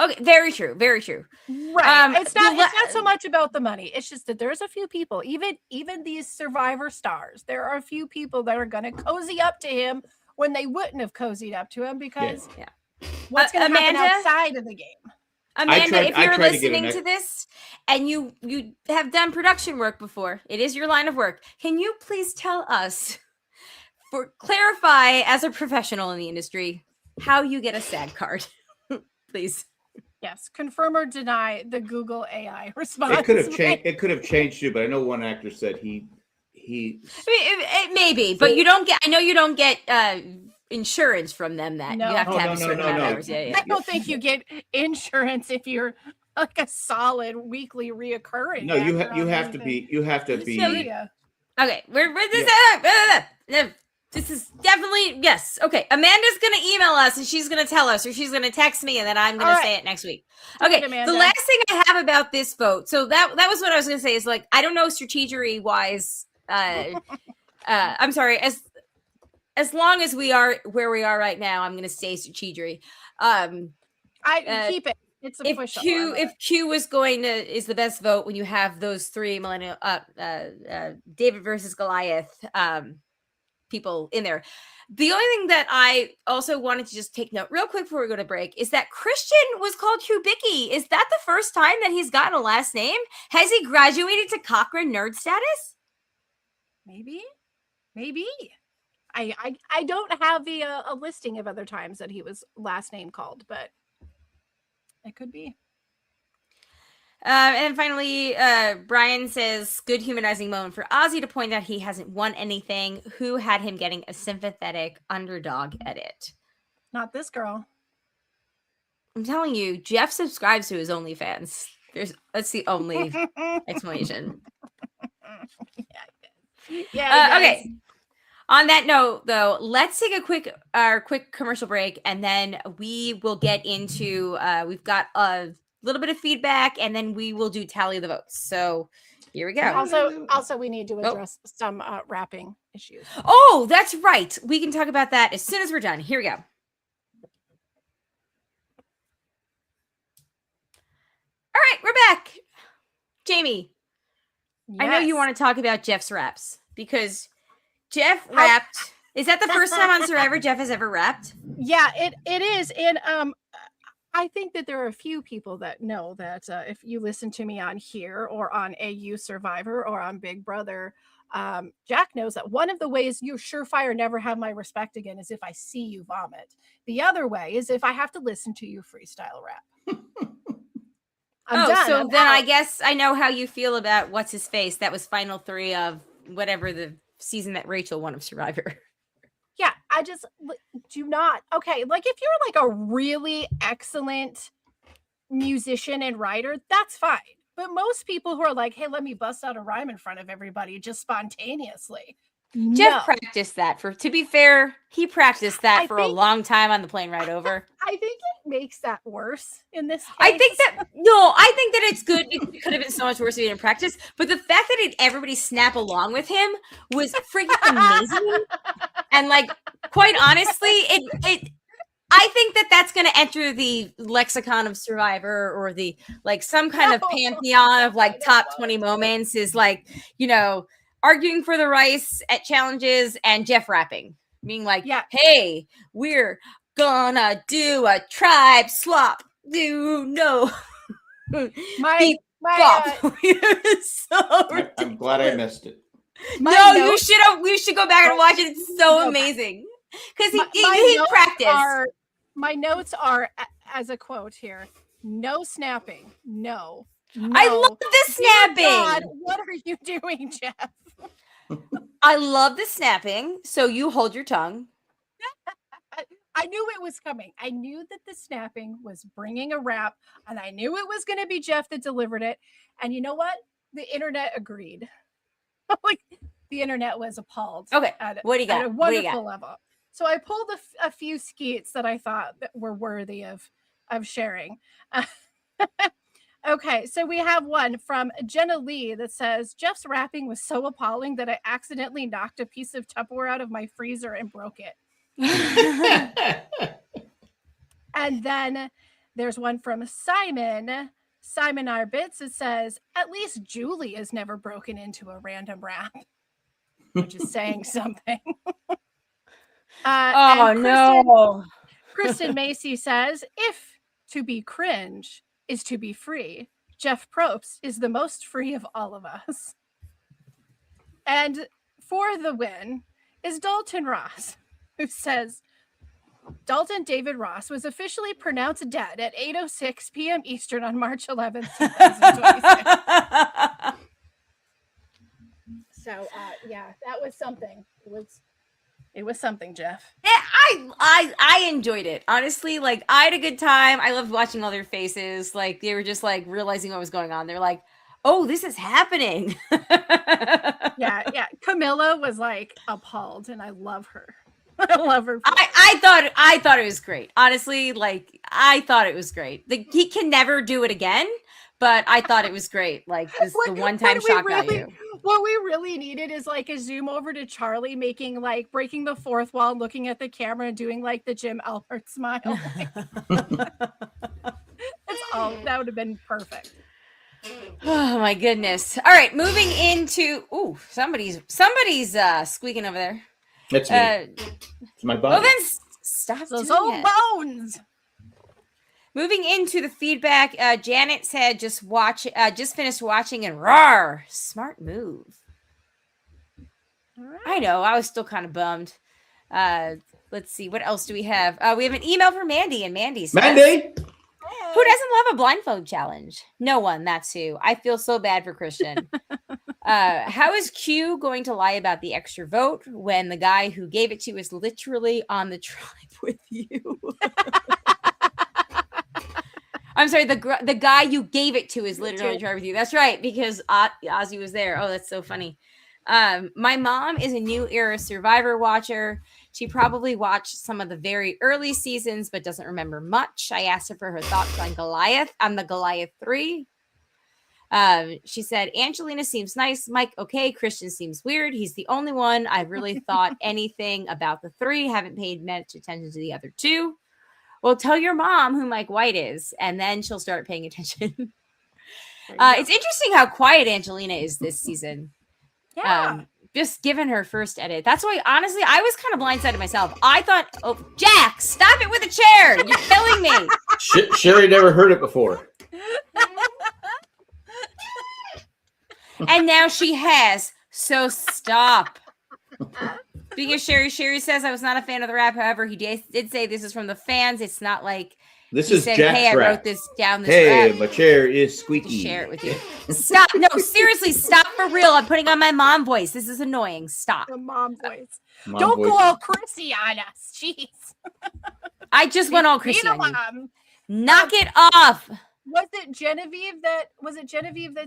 Okay, very true. Very true. Right. It's not so much about the money. It's just that there's a few people, even these Survivor stars, there are a few people that are going to cozy up to him when they wouldn't have cozied up to him because what's going to happen outside of the game? Amanda, if you're listening to this and you have done production work before, it is your line of work. Can you please tell us, clarify as a professional in the industry, how you get a SAG card, please? Yes, confirm or deny the Google AI response. It could have changed too, but I know one actor said he. I mean, it may be, but you don't get. I know you don't get insurance from them. That you have to have a certain amount of hours. Yeah. I don't think you get insurance if you're like a solid weekly reoccurring. No, you have to be. You have to be. Okay, we're this. This is definitely yes. Okay, Amanda's gonna email us and she's gonna tell us, or she's gonna text me, and then I'm gonna say it next week. Okay. The last thing I have about this vote, so that was what I was gonna say is like I don't know strategery wise. I'm sorry. As long as we are where we are right now, I'm gonna stay strategery. I keep it. It's a push. If Q is the best vote when you have those three millennial David versus Goliath people in there. The only thing that I also wanted to just take note real quick before we go to break is that Christian was called Kubicki. Is that the first time that he's gotten a last name? Has he graduated to Cochrane nerd status? Maybe. I don't have a listing of other times that he was last name called, but it could be. And finally, Brian says, good humanizing moment for Ozzy to point out he hasn't won anything. Who had him getting a sympathetic underdog edit? Not this girl. I'm telling you, Jeff subscribes to his OnlyFans. That's the only explanation. Yeah. Okay. On that note, though, let's take a quick commercial break, and then we will get into. We've got a little bit of feedback, and then we will do tally the votes. So here we go. Also, we need to address some wrapping issues. Oh, that's right. We can talk about that as soon as we're done. Here we go. All right, we're back. Jamie, yes. I know you want to talk about Jeff's raps because Jeff rapped. Is that the first time on Survivor Jeff has ever rapped? Yeah, it is. And I think that there are a few people that know that if you listen to me on here or on AU Survivor or on Big Brother, Jack knows that one of the ways you surefire never have my respect again is if I see you vomit. The other way is if I have to listen to you freestyle rap. I'm I guess I know how you feel about what's his face. That was final 3 of whatever the season that Rachel won of Survivor. Yeah, I just do not. Okay, like if you're like a really excellent musician and writer, that's fine. But most people who are like, hey, let me bust out a rhyme in front of everybody just spontaneously. Jeff practiced that to be fair, he practiced that for a long time on the plane ride over. I think it makes that worse in this case. I think that it's good. It could have been so much worse if he didn't practice. But the fact that everybody snap along with him was freaking amazing. And like, quite honestly, I think that going to enter the lexicon of Survivor or the like some kind of pantheon of like top 20 moments is like, arguing for the rice at challenges and Jeff rapping, being like, hey, we're gonna do a tribe swap. I'm glad I missed it. You should go back and watch it. It's so amazing because he practiced. My notes are as a quote here: no snapping, no. I love the snapping. God, what are you doing, Jeff? I knew it was coming. I knew that the snapping was bringing a rap, and I knew it was going to be Jeff that delivered it. And you know what? The internet agreed. Like the internet was appalled. Okay, what do you got? At a wonderful level. So I pulled a few skeets that I thought that were worthy of sharing. Okay, so we have one from Jenna Lee that says, Jeff's rapping was so appalling that I accidentally knocked a piece of Tupperware out of my freezer and broke it. And then there's one from Simon Arbitz. It says, at least Julie has never broken into a random rap, which is saying something. Oh, no. Kristen Macy says, if to be cringe is to be free, Jeff Probst is the most free of all of us. And for the win is Dalton Ross, who says, Dalton David Ross was officially pronounced dead at 8:06 p.m. Eastern on March 11th, 2026. So, yeah, that was something. It was something, Jeff. Yeah, I enjoyed it. Honestly, like, I had a good time. I loved watching all their faces. Like, they were just, like, realizing what was going on. They're like, oh, this is happening. Yeah. Camilla was, like, appalled, and I love her. I love her. I thought it was great. Honestly, like, I thought it was great. He can never do it again, but I thought it was great. Like, this the one-time shock value. What we really needed is like a zoom over to Charlie making like breaking the fourth wall, looking at the camera and doing like the Jim Albert smile. That's all. That would have been perfect. Oh my goodness. All right, moving into somebody's squeaking over there. That's me. It's my body. Well then stop those doing old it. bones. Moving into the feedback, Janet said, just finished watching and roar, smart move. Right. I know, I was still kind of bummed. Let's see, what else do we have? We have an email from Mandy, and Mandy says, Mandy! Who doesn't love a blindfold challenge? No one, that's who. I feel so bad for Christian. How is Q going to lie about the extra vote when the guy who gave it to is literally on the tribe with you? I'm sorry, the guy you gave it to is literally on the tribe with you. That's right, because Ozzy was there. Oh, that's so funny. My mom is a new era Survivor watcher. She probably watched some of the very early seasons, but doesn't remember much. I asked her for her thoughts on the Goliath 3. She said, Angelina seems nice. Mike, okay. Christian seems weird. He's the only one I've really thought anything about the 3. Haven't paid much attention to the other 2. Well, tell your mom who Mike White is, and then she'll start paying attention. It's interesting how quiet Angelina is this season. Yeah. Just given her first edit. That's why, honestly, I was kind of blindsided myself. I thought, oh, Jack, stop it with the chair. You're killing me. Sherry never heard it before. And now she has. So stop. Speaking of Sherry says, I was not a fan of the rap. However, he did say this is from the fans. It's not like this is said, Jack's hey, I rap. wrote this down. This hey, rap. My chair is squeaky. Share it with you. Stop. No, seriously, stop for real. I'm putting on my mom voice. This is annoying. Stop. The mom voice. Mom Don't voice. go all Chrissy on us. Jeez. I just went all Chrissy on you. Mom. Knock it off. Was it Genevieve that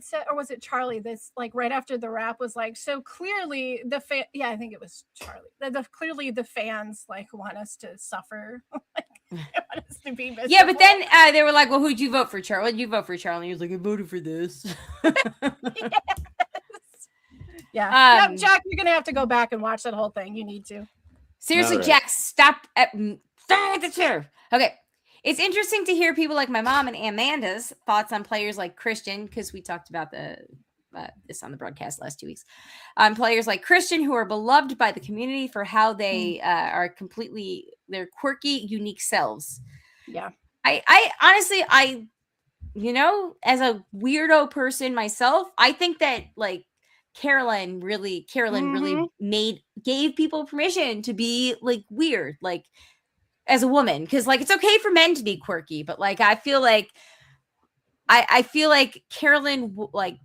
said, or was it Charlie that's like right after the rap was like, so clearly I think it was Charlie. Clearly the fans like want us to suffer. Like, they want us to be miserable. Yeah, but then they were like, well, who'd you vote for, Charlie? What'd you vote for, Charlie? He was like, I voted for this. Yeah. No, Jack, you're gonna have to go back and watch that whole thing. You need to. Seriously, right. Jack, stop with the chair. Okay. It's interesting to hear people like my mom and Amanda's thoughts on players like Christian, because we talked about this on the broadcast last 2 weeks. Players like Christian who are beloved by the community for how they are completely their quirky, unique selves. Yeah. I honestly, as a weirdo person myself, I think that like Carolyn really gave people permission to be like weird, like as a woman, because like it's okay for men to be quirky, but like I feel like Carolyn like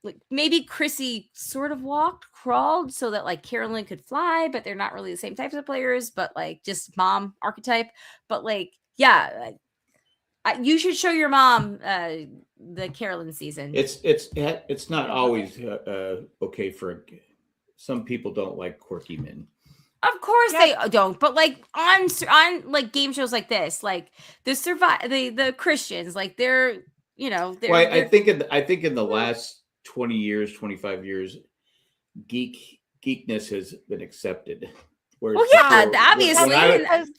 like maybe Chrissy sort of crawled so that like Carolyn could fly, but they're not really the same types of players, but like just mom archetype. But like, yeah, you should show your mom the Carolyn season. It's not always okay for some people don't like quirky men. Of course they don't, but like on like game shows like this, like the Christians, like they're I think in the last 20 years, 25 years, geekness has been accepted. Well, yeah, obviously.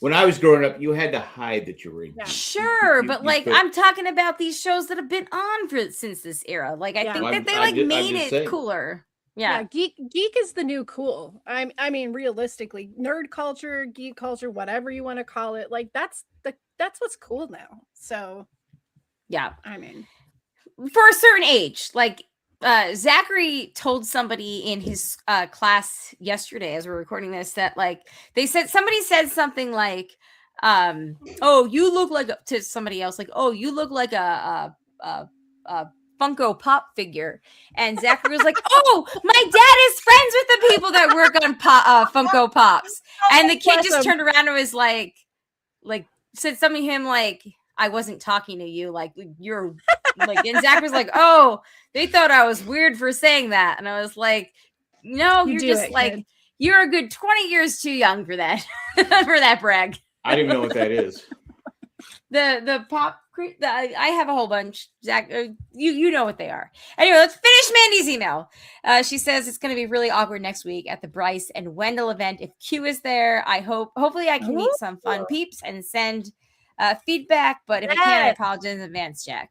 When I was growing up, you had to hide that you were in. Sure, but like I'm talking about these shows that have been on since this era. Like I think that they made it cooler. Yeah, geek is the new cool. I mean, realistically, nerd culture, geek culture, whatever you want to call it, like that's what's cool now. So, yeah, I mean, for a certain age, like Zachary told somebody in his class yesterday, as we're recording this, that like somebody said something like, "Oh, you look like," to somebody else, like, "Oh, you look like a Funko Pop figure," and Zachary was like, "Oh, my dad is friends with the people that work on Funko Pops," and the kid just turned around and was like said something to him like, "I wasn't talking to you, like you're like," and Zach was like, "Oh, they thought I was weird for saying that," and I was like, "No, you're just like kid. You're a good 20 years too young for that for that brag." I don't even know what that is. The pop. I have a whole bunch. Zach, you know what they are. Anyway, let's finish Mandy's email. She says it's going to be really awkward next week at the Bryce and Wendell event. If Q is there, hopefully I can meet some fun peeps and send feedback. But if I can't, I apologize in advance, Jack.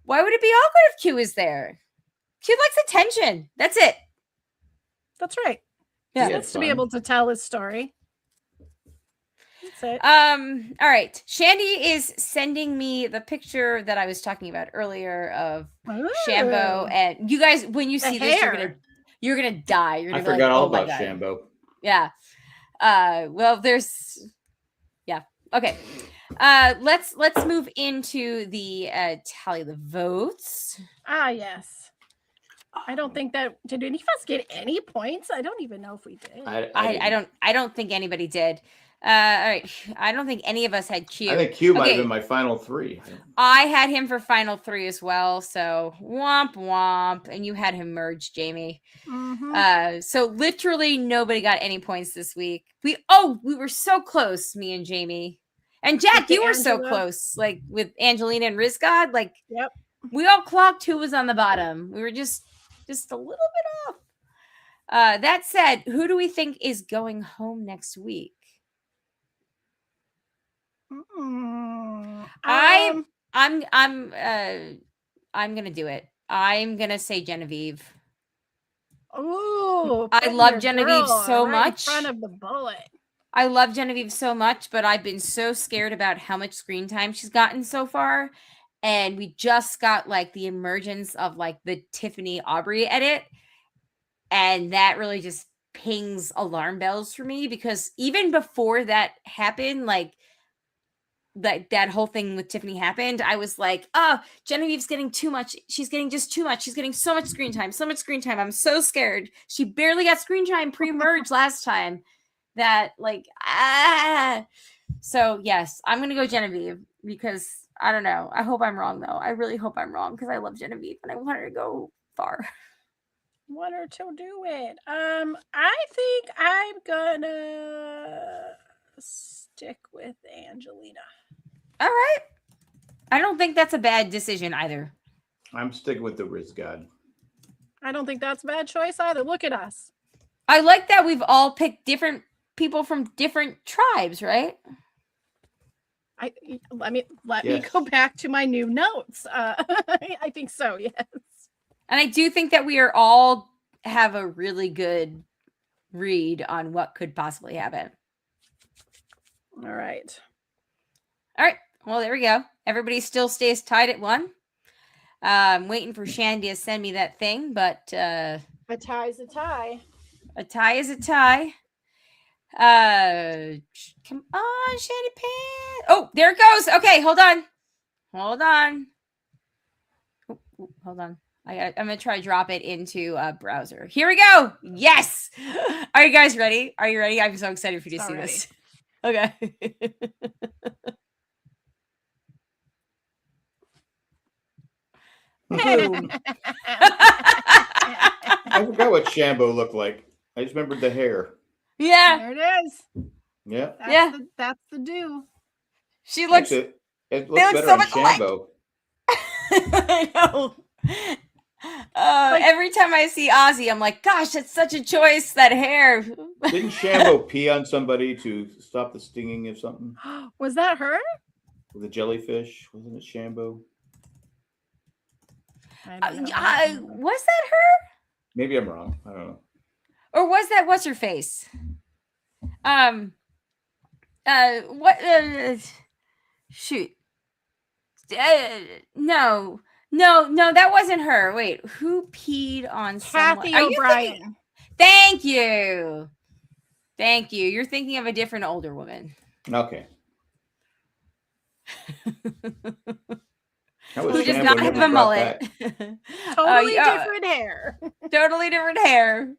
Why would it be awkward if Q is there? Q likes attention. That's it. That's right. Yeah, he wants to be able to tell his story. All right. Shandy is sending me the picture that I was talking about earlier of Shambo, and you guys, when you see this, you're gonna die. You're gonna I forgot all about Shambo. Yeah. Well, okay. Let's move into the tally the votes. Yes. I don't think did any of us get any points? I don't even know if we did. I don't think anybody did. All right. I don't think any of us had Q. I think Q might have been my final 3. I had him for final 3 as well. So womp womp. And you had him merged, Jamie. Mm-hmm. So literally nobody got any points this week. We were so close, me and Jamie. And Jack, you were so close, like with Angelina and Rizgod. Like, yep. We all clocked who was on the bottom. We were just a little bit off. That said, who do we think is going home next week? I'm gonna do it. I'm gonna say Genevieve. Oh, I love Genevieve so much. In front of the bullet. I love Genevieve so much, but I've been so scared about how much screen time she's gotten so far. And we just got like the emergence of like the Tiffany Aubrey edit. And that really just pings alarm bells for me, because even before that happened, like that whole thing with Tiffany happened, I was like, oh, Genevieve's getting too much. She's getting just too much. She's getting so much screen time. I'm so scared. She barely got screen time pre-merge last time. That like, So yes, I'm going to go Genevieve, because I don't know. I hope I'm wrong though. I really hope I'm wrong, because I love Genevieve and I want her to go far. Want her to do it. I think I'm gonna stick with Angelina. All right. I don't think that's a bad decision either. I'm sticking with the Rizgod. I don't think that's a bad choice either. Look at us. I like that we've all picked different people from different tribes, right? Let me go back to my new notes. I think so, yes. And I do think that we are all have a really good read on what could possibly happen. All right. Well, there we go. Everybody still stays tied at 1. I'm waiting for Shandy to send me that thing, but a tie is a tie. A tie is a tie. Come on, Shandy Pan. Oh, there it goes. Okay, hold on. Hold on. I'm gonna try to drop it into a browser. Here we go. Yes. Are you guys ready? Are you ready? I'm so excited for you to see this. Okay. Boom. I forgot what Shambo looked like. I just remembered the hair. Yeah. There it is. Yeah. That's the do. She looks. Actually, it looks better so on much Shambo. I know. Every time I see Ozzy, I'm like, gosh, that's such a choice. That hair. Didn't Shambo pee on somebody to stop the stinging of something? Was that her? With a jellyfish? Wasn't it Shambo? Was that her? Maybe I'm wrong. I don't know. Or was that what's her face? What? Shoot. No, that wasn't her. Wait, who peed on Kathy someone? O'Brien. Thank you. You're thinking of a different older woman. Okay. Who does not have a mullet. Totally different hair. Totally different hair.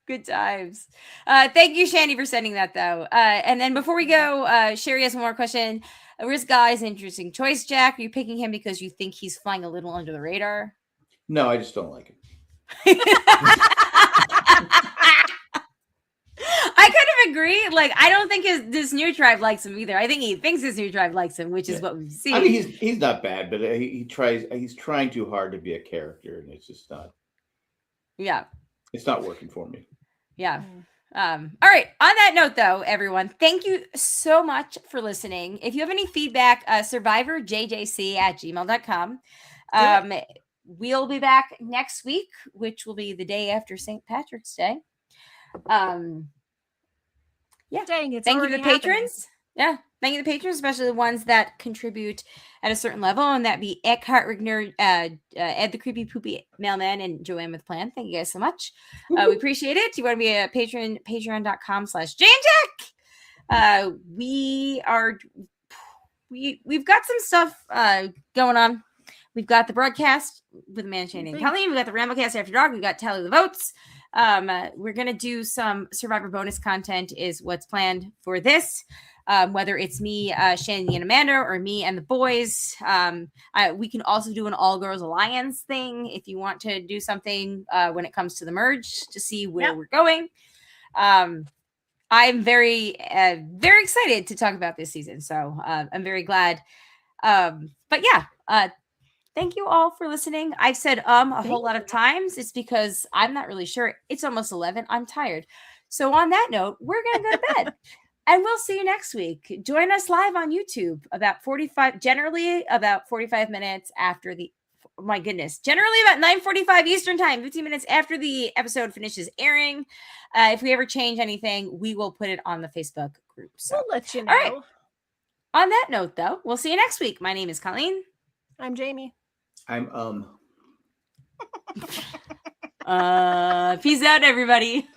Good times. Thank you, Shandy, for sending that, though. And then before we go, Sherry has one more question. Riz Guy's interesting choice, Jack. Are you picking him because you think he's flying a little under the radar? No, I just don't like him. I kind of agree. Like, I don't think this new tribe likes him either. I think he thinks his new tribe likes him, which is what we've seen. I mean, he's not bad, but he's trying too hard to be a character, and it's just not. Yeah. It's not working for me. Yeah. All right. On that note, though, everyone, thank you so much for listening. If you have any feedback, survivorjjc@gmail.com. We'll be back next week, which will be the day after St. Patrick's Day. Yeah. Dang, it's thank you to the happening. patrons. Yeah. Thank you to the patrons, especially the ones that contribute at a certain level, and that be Eckhart Rigner, Ed the Creepy Poopy Mailman, and Joanne with Plan. Thank you guys so much. We appreciate it. You want to be a patron, patreon.com/JanJack. We've got some stuff going on. We've got the broadcast with Man Shane and Colleen. We've got the Ramblecast After Dark. We've got Tally the Votes. We're going to do some Survivor bonus content is what's planned for this. Whether it's me, Shandy and Amanda, or me and the boys. We can also do an All Girls Alliance thing if you want to do something when it comes to the merge to see where we're going. I'm very, very excited to talk about this season. So I'm very glad. But yeah, thank you all for listening. I've said a whole lot of times. It's because I'm not really sure. It's almost 11. I'm tired. So on that note, we're going to go to bed. And we'll see you next week. Join us live on YouTube generally about 45 minutes after generally about 9:45 Eastern time, 15 minutes after the episode finishes airing. If we ever change anything, we will put it on the Facebook group. So we'll let you know. All right. On that note, though, we'll see you next week. My name is Colleen. I'm Jamie. I'm Peace out, everybody.